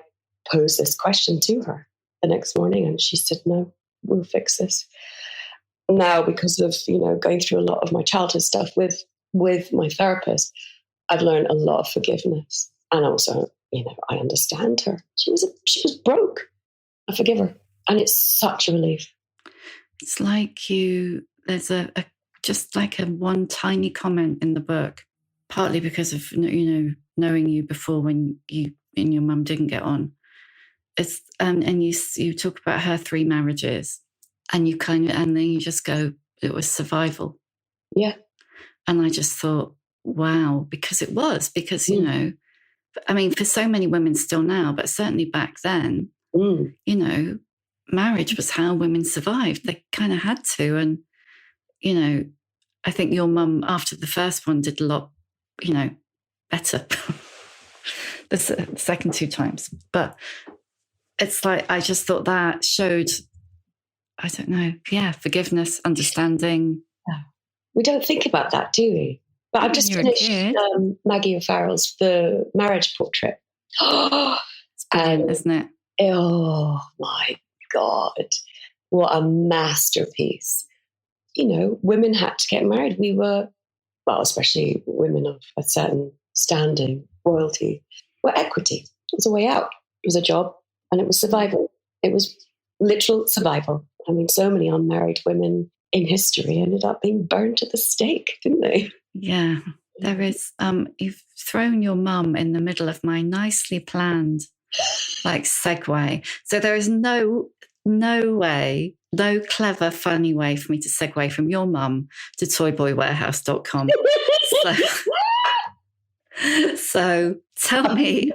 [SPEAKER 4] posed this question to her the next morning, and she said, no, we'll fix this. Now, because of, going through a lot of my childhood stuff with my therapist, I've learned a lot of forgiveness. And also, I understand her. She was broke. I forgive her. And it's such a relief.
[SPEAKER 3] It's like there's just like a one tiny comment in the book, partly because of, knowing you before when you and your mum didn't get on. It's, and you talk about her 3 marriages, and and then you just go, it was survival.
[SPEAKER 4] Yeah. And
[SPEAKER 3] I just thought, wow, because, for so many women still now, but certainly back then, marriage was how women survived. They kind of had to. And, I think your mum, after the first one, did a lot, better. The second 2 times. But it's like, I just thought that showed, I don't know, forgiveness, understanding.
[SPEAKER 4] We don't think about that, do we? But I've just finished Maggie O'Farrell's The Marriage Portrait.
[SPEAKER 3] It's brilliant, isn't it?
[SPEAKER 4] Oh, my God. What a masterpiece. Women had to get married. We were, especially women of a certain standing, royalty, were equity. It was a way out. It was a job, and it was survival. It was literal survival. So many unmarried women in history ended up being burned at the stake, didn't they?
[SPEAKER 3] Yeah, there is. You've thrown your mum in the middle of my nicely planned, segue. So there is no way, no clever, funny way for me to segue from your mum to toyboywarehouse.com. So tell me.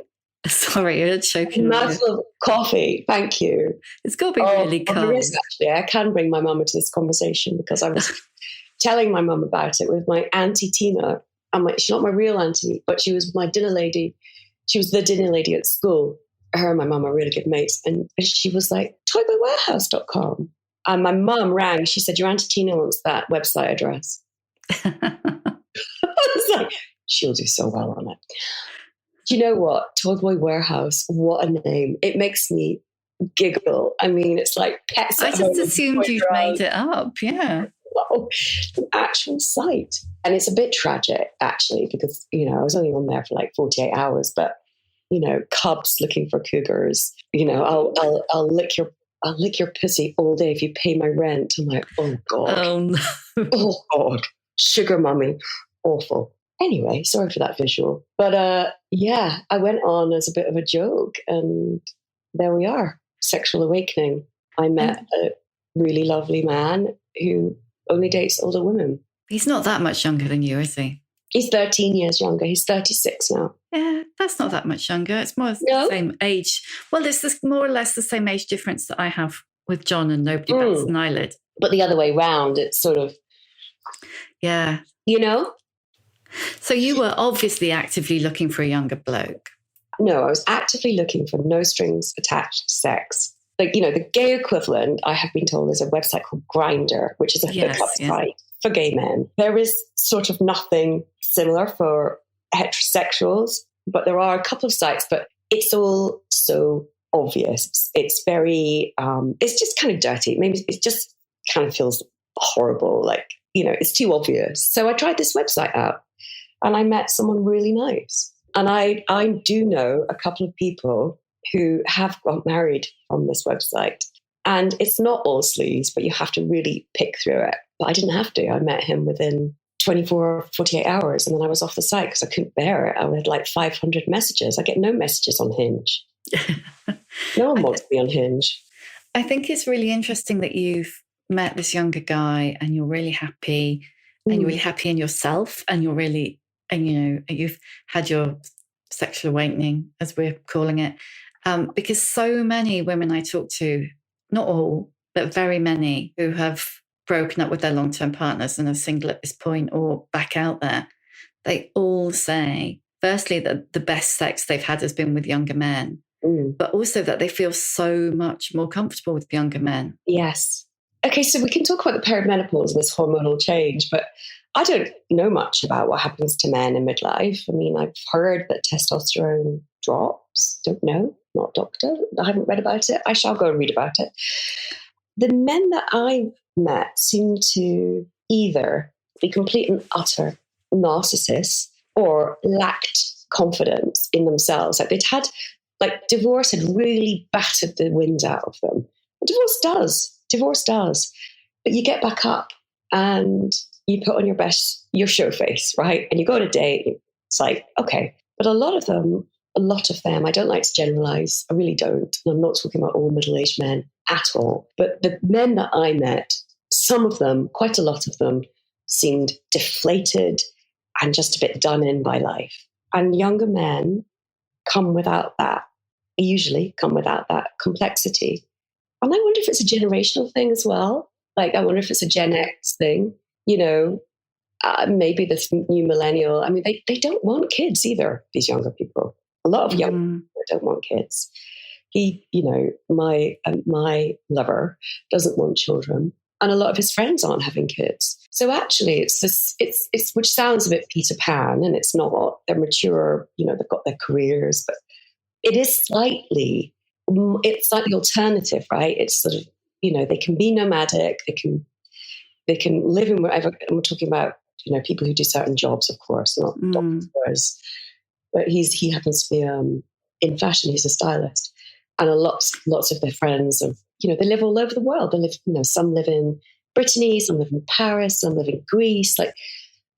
[SPEAKER 3] Sorry, you're choking.
[SPEAKER 4] Mouthful of coffee. Thank you.
[SPEAKER 3] It's got to be really cold.
[SPEAKER 4] There is, actually. I can bring my mum into this conversation because I was telling my mum about it with my Auntie Tina. She's not my real auntie, but she was my dinner lady. She was the dinner lady at school. Her and my mum are really good mates. And she was like, toyboywarehouse.com. And my mum rang. She said, your Auntie Tina wants that website address. I was like, she'll do so well on it. Do you know what? Toy Boy Warehouse, what a name. It makes me giggle. It's like pets at home.
[SPEAKER 3] I just assumed you'd made it up, yeah.
[SPEAKER 4] Well, an actual site. And it's a bit tragic, actually, because, I was only on there for 48 hours, but, cubs looking for cougars, I'll lick your pussy all day if you pay my rent. I'm like, oh, God.
[SPEAKER 3] Oh, no.
[SPEAKER 4] Oh, God. Sugar mummy. Awful. Anyway, sorry for that visual. But I went on as a bit of a joke, and there we are. Sexual awakening. I met a really lovely man who only dates older women.
[SPEAKER 3] He's not that much younger than you, is he?
[SPEAKER 4] He's 13 years younger. He's 36 now.
[SPEAKER 3] Yeah, that's not that much younger. It's more the same age. Well, it's more or less the same age difference that I have with John, and nobody bats an eyelid.
[SPEAKER 4] But the other way round, it's sort of...
[SPEAKER 3] Yeah. So you were obviously actively looking for a younger bloke.
[SPEAKER 4] No, I was actively looking for no strings attached sex. The gay equivalent, I have been told, is a website called Grindr, which is a hookup site for gay men. There is sort of nothing similar for heterosexuals, but there are a couple of sites, but it's all so obvious. It's very, it's just kind of dirty. Maybe it just kind of feels horrible. It's too obvious. So I tried this website out. And I met someone really nice. And I do know a couple of people who have got married from this website. And it's not all sleaze, but you have to really pick through it. But I didn't have to. I met him within 24 or 48 hours. And then I was off the site because I couldn't bear it. I had 500 messages. I get no messages on Hinge. No one wants to be on Hinge.
[SPEAKER 3] I think it's really interesting that you've met this younger guy and you're really happy. And you're really happy in yourself. And you're really... And, you've had your sexual awakening, as we're calling it, because so many women I talk to, not all, but very many who have broken up with their long-term partners and are single at this point or back out there, they all say, firstly, that the best sex they've had has been with younger men, but also that they feel so much more comfortable with younger men.
[SPEAKER 4] Yes. Okay, so we can talk about the perimenopause and this hormonal change, but I don't know much about what happens to men in midlife. I mean, I've heard that testosterone drops. Don't know, not a doctor. I haven't read about it. I shall go and read about it. The men that I've met seem to either be complete and utter narcissists or lacked confidence in themselves. Like divorce had really battered the wind out of them. And divorce does. But you get back up and you put on your show face, right? And you go on a date. It's like, okay. But a lot of them, I don't like to generalize. I really don't. And I'm not talking about all middle-aged men at all. But the men that I met, some of them, quite a lot of them, seemed deflated and just a bit done in by life. And younger men usually come without that complexity. And I wonder if it's a generational thing as well. Like, I wonder if it's a Gen X thing, maybe this new millennial. I mean, they don't want kids either, these younger people. A lot of young people don't want kids. My lover doesn't want children. And a lot of his friends aren't having kids. So actually, it's which sounds a bit Peter Pan, and it's not. They're mature, they've got their careers, but it is slightly alternative, right? It's sort of, they can be nomadic, they can live in wherever. And we're talking about, people who do certain jobs, of course, not doctors. But he happens to be in fashion. He's a stylist, and lots of their friends are, they live all over the world. They live, some live in Brittany, some live in Paris, some live in Greece,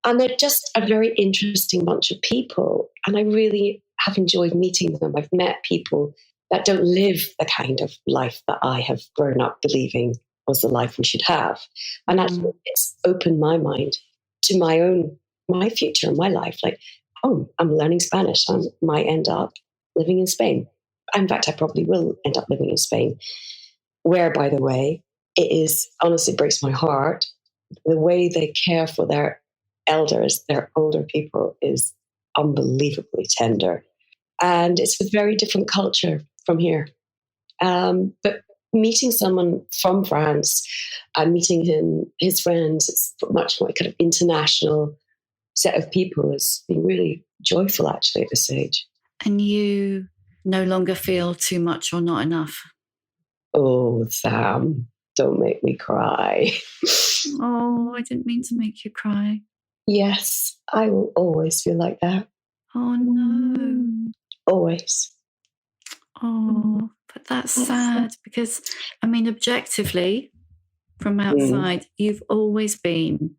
[SPEAKER 4] and they're just a very interesting bunch of people. And I really have enjoyed meeting them. I've met people that don't live the kind of life that I have grown up believing was the life we should have. And actually, it's opened my mind to my future and my life. Like, I'm learning Spanish. I might end up living in Spain. In fact, I probably will end up living in Spain, where, by the way, honestly breaks my heart. The way they care for their elders, their older people, is unbelievably tender. And it's a very different culture from here. But meeting someone from France and meeting his friends, it's much more kind of international set of people. Has been really joyful, actually, at this stage.
[SPEAKER 3] And you no longer feel too much or not enough?
[SPEAKER 4] Oh, Sam, don't make me cry.
[SPEAKER 3] Oh, I didn't mean to make you cry.
[SPEAKER 4] Yes, I will always feel like that.
[SPEAKER 3] Oh, no.
[SPEAKER 4] Always.
[SPEAKER 3] Oh, but that's sad because, I mean, objectively, from outside, you've always been,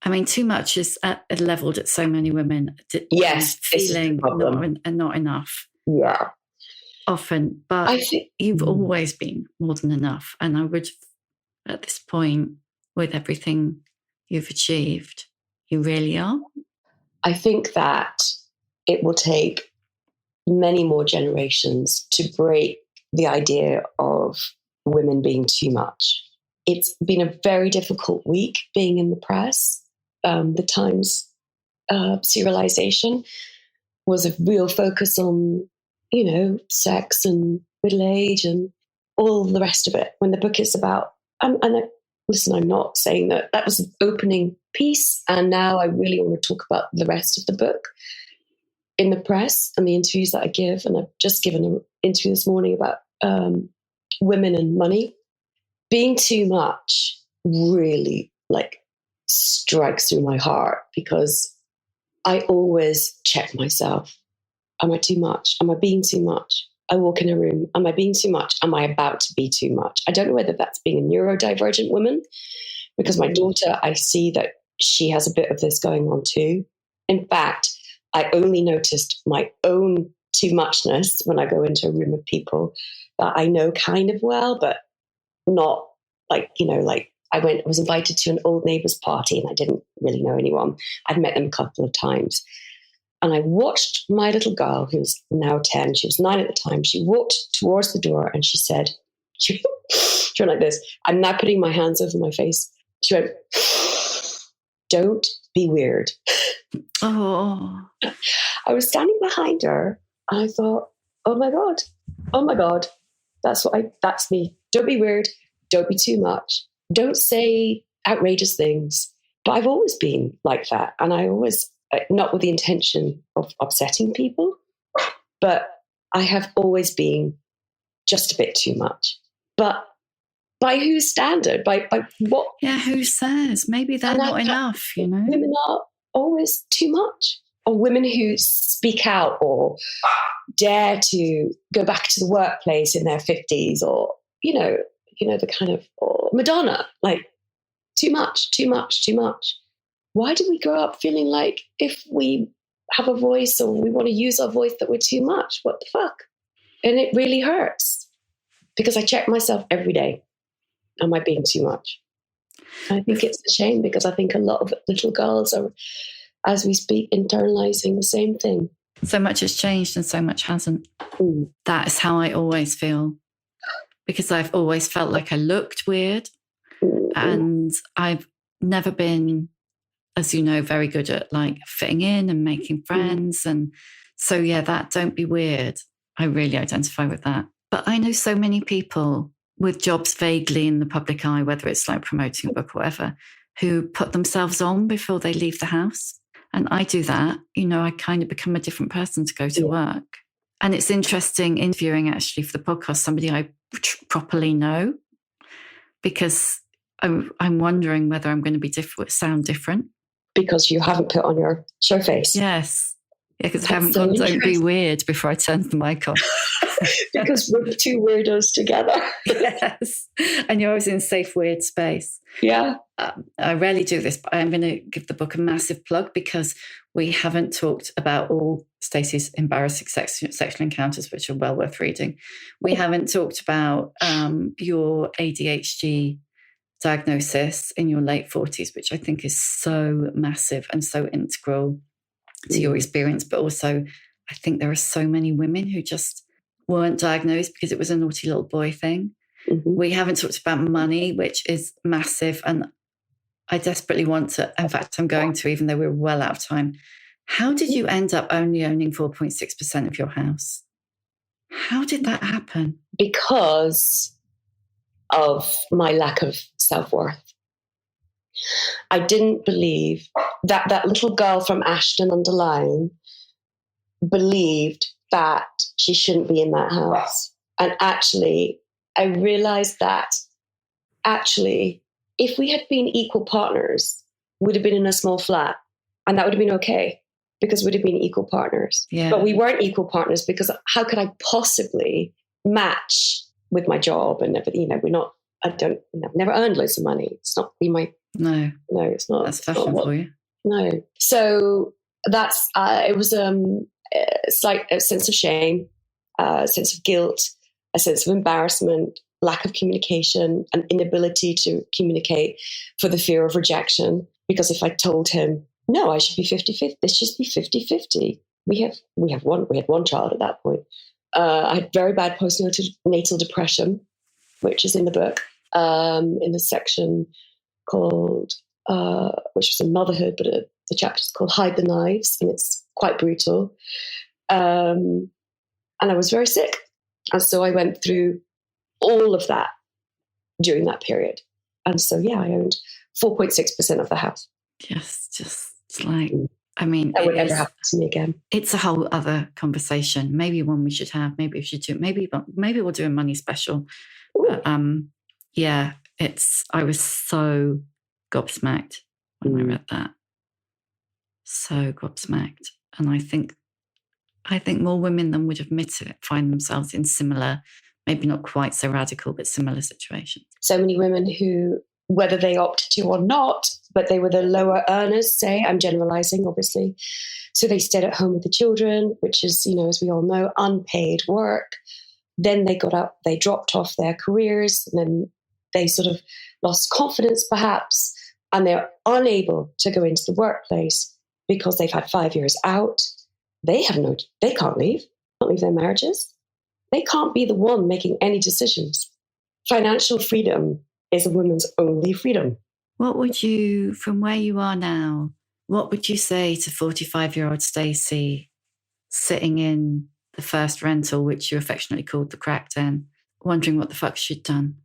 [SPEAKER 3] I mean, too much is leveled at so many women.
[SPEAKER 4] Yes.
[SPEAKER 3] Feeling not enough.
[SPEAKER 4] Yeah.
[SPEAKER 3] Often. But you've always been more than enough. And I would, at this point, with everything you've achieved, you really are.
[SPEAKER 4] I think that it will take many more generations to break the idea of women being too much. It's been a very difficult week being in the press. The Times serialization was a real focus on, sex and middle age and all the rest of it. When the book is about, listen, I'm not saying that was an opening piece, and now I really want to talk about the rest of the book in the press and the interviews that I give. And I've just given an interview this morning about women and money. Being too much really strikes through my heart, because I always check myself. Am I too much? Am I being too much? I walk in a room. Am I being too much? Am I about to be too much? I don't know whether that's being a neurodivergent woman, because my daughter, I see that she has a bit of this going on too. In fact, I only noticed my own too muchness when I go into a room of people that I know kind of well, but not I was invited to an old neighbour's party and I didn't really know anyone. I'd met them a couple of times. And I watched my little girl, who's now 10, she was 9 at the time. She walked towards the door and she said, she went like this. I'm now putting my hands over my face. She went, "Don't be weird."
[SPEAKER 3] Oh.
[SPEAKER 4] I was standing behind her and I thought, oh my God, that's me. Don't be weird. Don't be too much. Don't say outrageous things. But I've always been like that. And I always, not with the intention of upsetting people, but I have always been just a bit too much. But by whose standard? By what?
[SPEAKER 3] Yeah, who says? Maybe they're not enough, you know?
[SPEAKER 4] Women are always too much. Or women who speak out or dare to go back to the workplace in their 50s, or, the kind of, or Madonna, like, too much. Why do we grow up feeling like if we have a voice or we want to use our voice that we're too much? What the fuck? And it really hurts because I check myself every day. Am I being too much? I think it's a shame because I think a lot of little girls are, as we speak, internalizing the same thing.
[SPEAKER 3] So much has changed and so much hasn't. That is how I always feel, because I've always felt like I looked weird. And I've never been, as you know, very good at like fitting in and making friends. And so, yeah, that don't be weird. I really identify with that. But I know so many people with jobs vaguely in the public eye, whether it's like promoting a book or whatever, who put themselves on before they leave the house. And I do that. I kind of become a different person to go to work. And it's interesting interviewing actually for the podcast somebody I properly know, because I'm wondering whether I'm going to be sound different. Because
[SPEAKER 4] you haven't put on your show face.
[SPEAKER 3] Yes. Yeah, because I haven't gone, don't be weird before I turn the mic on.
[SPEAKER 4] Because we're two weirdos together.
[SPEAKER 3] Yes. And you're always in a safe, weird space.
[SPEAKER 4] Yeah.
[SPEAKER 3] I rarely do this, but I'm going to give the book a massive plug because we haven't talked about all Stacey's embarrassing sexual encounters, which are well worth reading. We haven't talked about your ADHD diagnosis in your late 40s, which I think is so massive and so integral to your experience. But also, I think there are so many women who just weren't diagnosed because it was a naughty little boy thing. Mm-hmm. We haven't talked about money, which is massive. And I desperately want to, in fact, I'm going to, even though we're well out of time. How did you end up only owning 4.6% of your house? How did that happen?
[SPEAKER 4] Because of my lack of self-worth. I didn't believe that little girl from Ashton-under-Lyne believed that she shouldn't be in that house. And actually, I realized that if we had been equal partners, we'd have been in a small flat, and that would have been okay because we'd have been equal partners.
[SPEAKER 3] Yeah.
[SPEAKER 4] But we weren't equal partners because how could I possibly match with my job and everything? I've never earned loads of money. It's not been my...
[SPEAKER 3] No,
[SPEAKER 4] it's not.
[SPEAKER 3] That's fashion for you.
[SPEAKER 4] No. So that's, it was a sense of shame, a sense of guilt, a sense of embarrassment, lack of communication, an inability to communicate for the fear of rejection. Because if I told him, no, I should be 50-50, this should be 50-50. We had one child at that point. I had very bad postnatal depression, which is in the book, in the section called, which was in motherhood, but the chapter is called Hide the Knives, and it's quite brutal. And I was very sick. And so I went through all of that during that period. And so, yeah, I owned 4.6% of the house.
[SPEAKER 3] Yes, just like, I mean,
[SPEAKER 4] that would never happen to me again.
[SPEAKER 3] It's a whole other conversation. Maybe one we should have. Maybe we should do. Maybe we'll do a money special. But, yeah, I was so gobsmacked when I read that. So gobsmacked, and I think more women than would admit it find themselves in similar, maybe not quite so radical, but similar situations. So many women who, whether they opted to or not, but they were the lower earners, say, I'm generalizing, obviously. So they stayed at home with the children, which is, as we all know, unpaid work. Then they got up, they dropped off their careers, and then they sort of lost confidence perhaps, and they're unable to go into the workplace because they've had 5 years out. They can't leave their marriages. They can't be the one making any decisions. Financial freedom is a woman's only freedom. What would you, from where you are now, what would you say to 45-year-old Stacey sitting in the first rental, which you affectionately called the crack den, wondering what the fuck she'd done?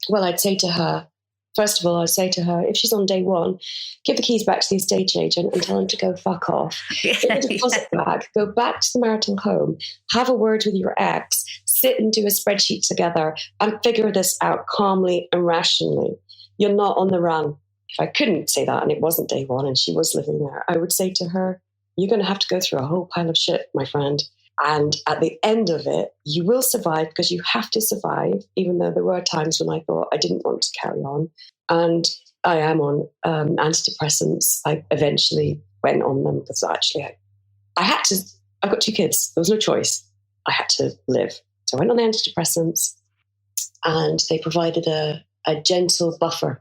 [SPEAKER 4] Well, I'd say to her, first of all, I'd say to her, if she's on day one, give the keys back to the estate agent and tell him to go fuck off. Get the deposit back, go back to the marital home, have a word with your ex, sit and do a spreadsheet together and figure this out calmly and rationally. You're not on the run. If I couldn't say that and it wasn't day one and she was living there, I would say to her, you're going to have to go through a whole pile of shit, my friend. And at the end of it, you will survive because you have to survive, even though there were times when I thought I didn't want to carry on. And I am on antidepressants. I eventually went on them because actually I had to. I've got 2 kids. There was no choice. I had to live. So I went on the antidepressants and they provided a gentle buffer.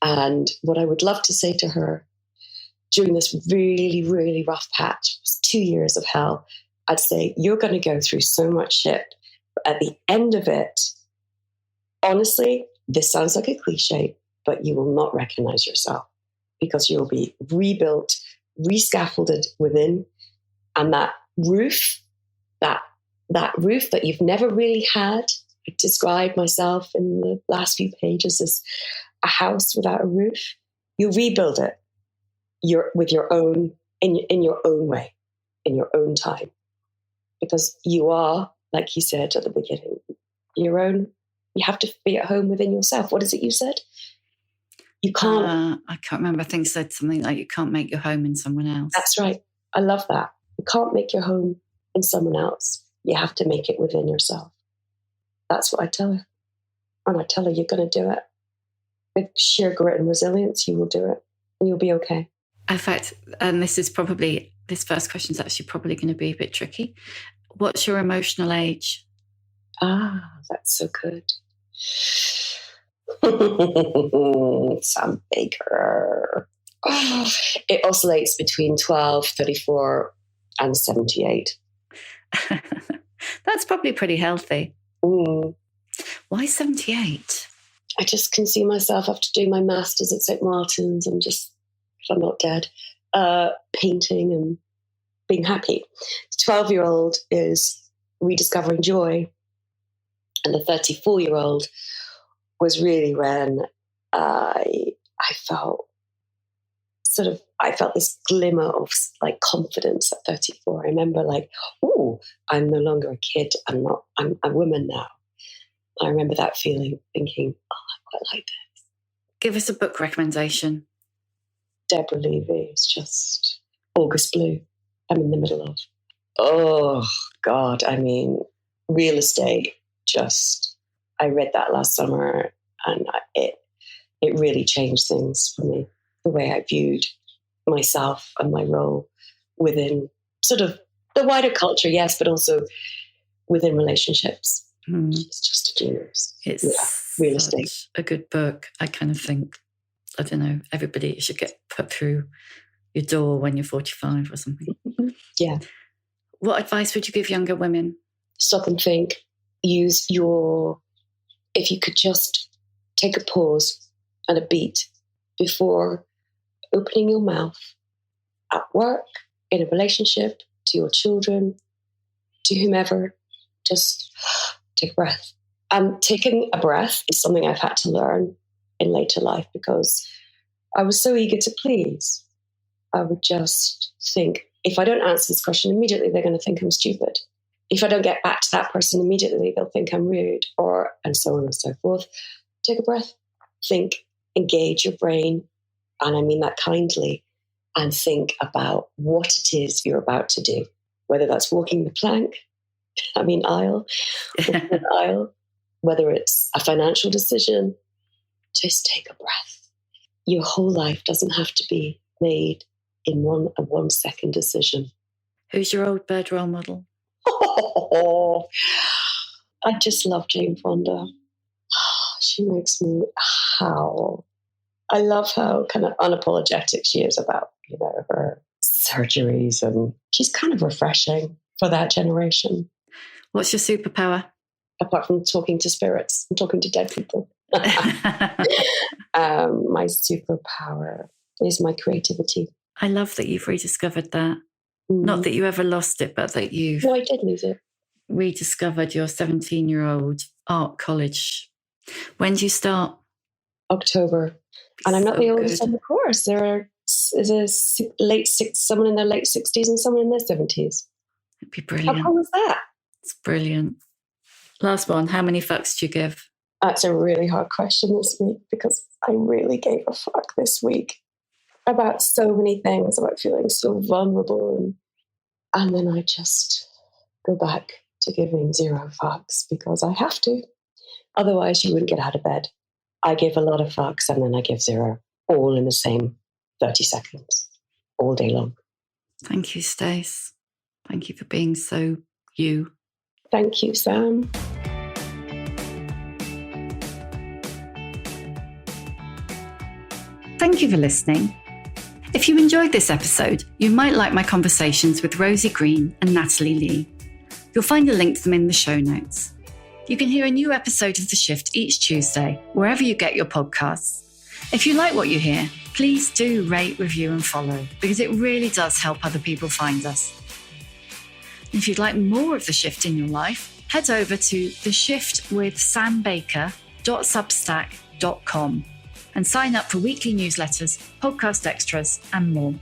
[SPEAKER 4] And what I would love to say to her during this really, really rough patch, it was 2 years of hell, I'd say, you're going to go through so much shit. But at the end of it, honestly, this sounds like a cliche, but you will not recognize yourself because you'll be rebuilt, rescaffolded within. And that roof, that roof that you've never really had, I described myself in the last few pages as a house without a roof. You rebuild it. With your own, in your own way, in your own time. Because you are, like you said at the beginning, you have to be at home within yourself. What is it you said? You can't.
[SPEAKER 3] I can't remember. I think I said something like you can't make your home in someone else.
[SPEAKER 4] That's right. I love that. You can't make your home in someone else. You have to make it within yourself. That's what I tell her. And I tell her you're going to do it. With sheer grit and resilience, you will do it. And you'll be okay.
[SPEAKER 3] In fact, and this first question is actually probably going to be a bit tricky. What's your emotional age?
[SPEAKER 4] That's so good. Sam Baker. It oscillates between 12, 34 and 78.
[SPEAKER 3] That's probably pretty healthy.
[SPEAKER 4] Mm.
[SPEAKER 3] Why 78?
[SPEAKER 4] I just can see myself after doing my master's at St. Martin's and just, if I'm not dead, painting and being happy. The 12-year-old is rediscovering joy. And the 34-year-old was really when I felt this glimmer of like confidence at 34. I remember like, oh, I'm no longer a kid. I'm a woman now. I remember that feeling, thinking, oh, I quite like this.
[SPEAKER 3] Give us a book recommendation.
[SPEAKER 4] Deborah Levy's just August Blue. I'm in the middle of. Oh, God. I mean, real estate. Just, I read that last summer and it really changed things for me. The way I viewed myself and my role within sort of the wider culture, yes, but also within relationships. It's just a genius.
[SPEAKER 3] It's
[SPEAKER 4] real estate.
[SPEAKER 3] A good book. I kind of think, I don't know, everybody should get put through your door when you're 45 or something.
[SPEAKER 4] Yeah.
[SPEAKER 3] What advice would you give younger women?
[SPEAKER 4] Stop and think. If you could just take a pause and a beat before opening your mouth at work, in a relationship, to your children, to whomever, just take a breath. And taking a breath is something I've had to learn in later life because I was so eager to please. I would just think, if I don't answer this question immediately, they're going to think I'm stupid. If I don't get back to that person immediately, they'll think I'm rude, and so on and so forth. Take a breath, think, engage your brain, and I mean that kindly, and think about what it is you're about to do, whether that's walking the plank, aisle, whether it's a financial decision, just take a breath. Your whole life doesn't have to be made in a 1 second decision.
[SPEAKER 3] Who's your old bird role model?
[SPEAKER 4] Oh, I just love Jane Fonda. She makes me howl. I love how kind of unapologetic she is about, her surgeries, and she's kind of refreshing for that generation.
[SPEAKER 3] What's your superpower?
[SPEAKER 4] Apart from talking to spirits and talking to dead people. My superpower is my creativity.
[SPEAKER 3] I love that you've rediscovered that. Not that you ever lost it, but that you've...
[SPEAKER 4] No, I did lose it.
[SPEAKER 3] Rediscovered your 17-year-old art college When do you start?
[SPEAKER 4] October. And I'm not
[SPEAKER 3] So
[SPEAKER 4] the oldest
[SPEAKER 3] good.
[SPEAKER 4] on the course. There is someone in their late 60s and someone in their 70s.
[SPEAKER 3] It'd be brilliant.
[SPEAKER 4] How cool is that?
[SPEAKER 3] It's brilliant. Last one. How many fucks do you give?
[SPEAKER 4] That's a really hard question this week because I really gave a fuck this week about so many things, about feeling so vulnerable. And then I just go back to giving 0 fucks because I have to. Otherwise, you wouldn't get out of bed. I give a lot of fucks and then I give 0, all in the same 30 seconds, all day long.
[SPEAKER 3] Thank you, Stace. Thank you for being so you.
[SPEAKER 4] Thank you, Sam.
[SPEAKER 3] Thank you for listening. If you enjoyed this episode, you might like my conversations with Rosie Green and Natalie Lee. You'll find a link to them in the show notes. You can hear a new episode of The Shift each Tuesday, wherever you get your podcasts. If you like what you hear, please do rate, review and follow, because it really does help other people find us. If you'd like more of The Shift in your life, head over to theshiftwithsambaker.substack.com and sign up for weekly newsletters, podcast extras and more.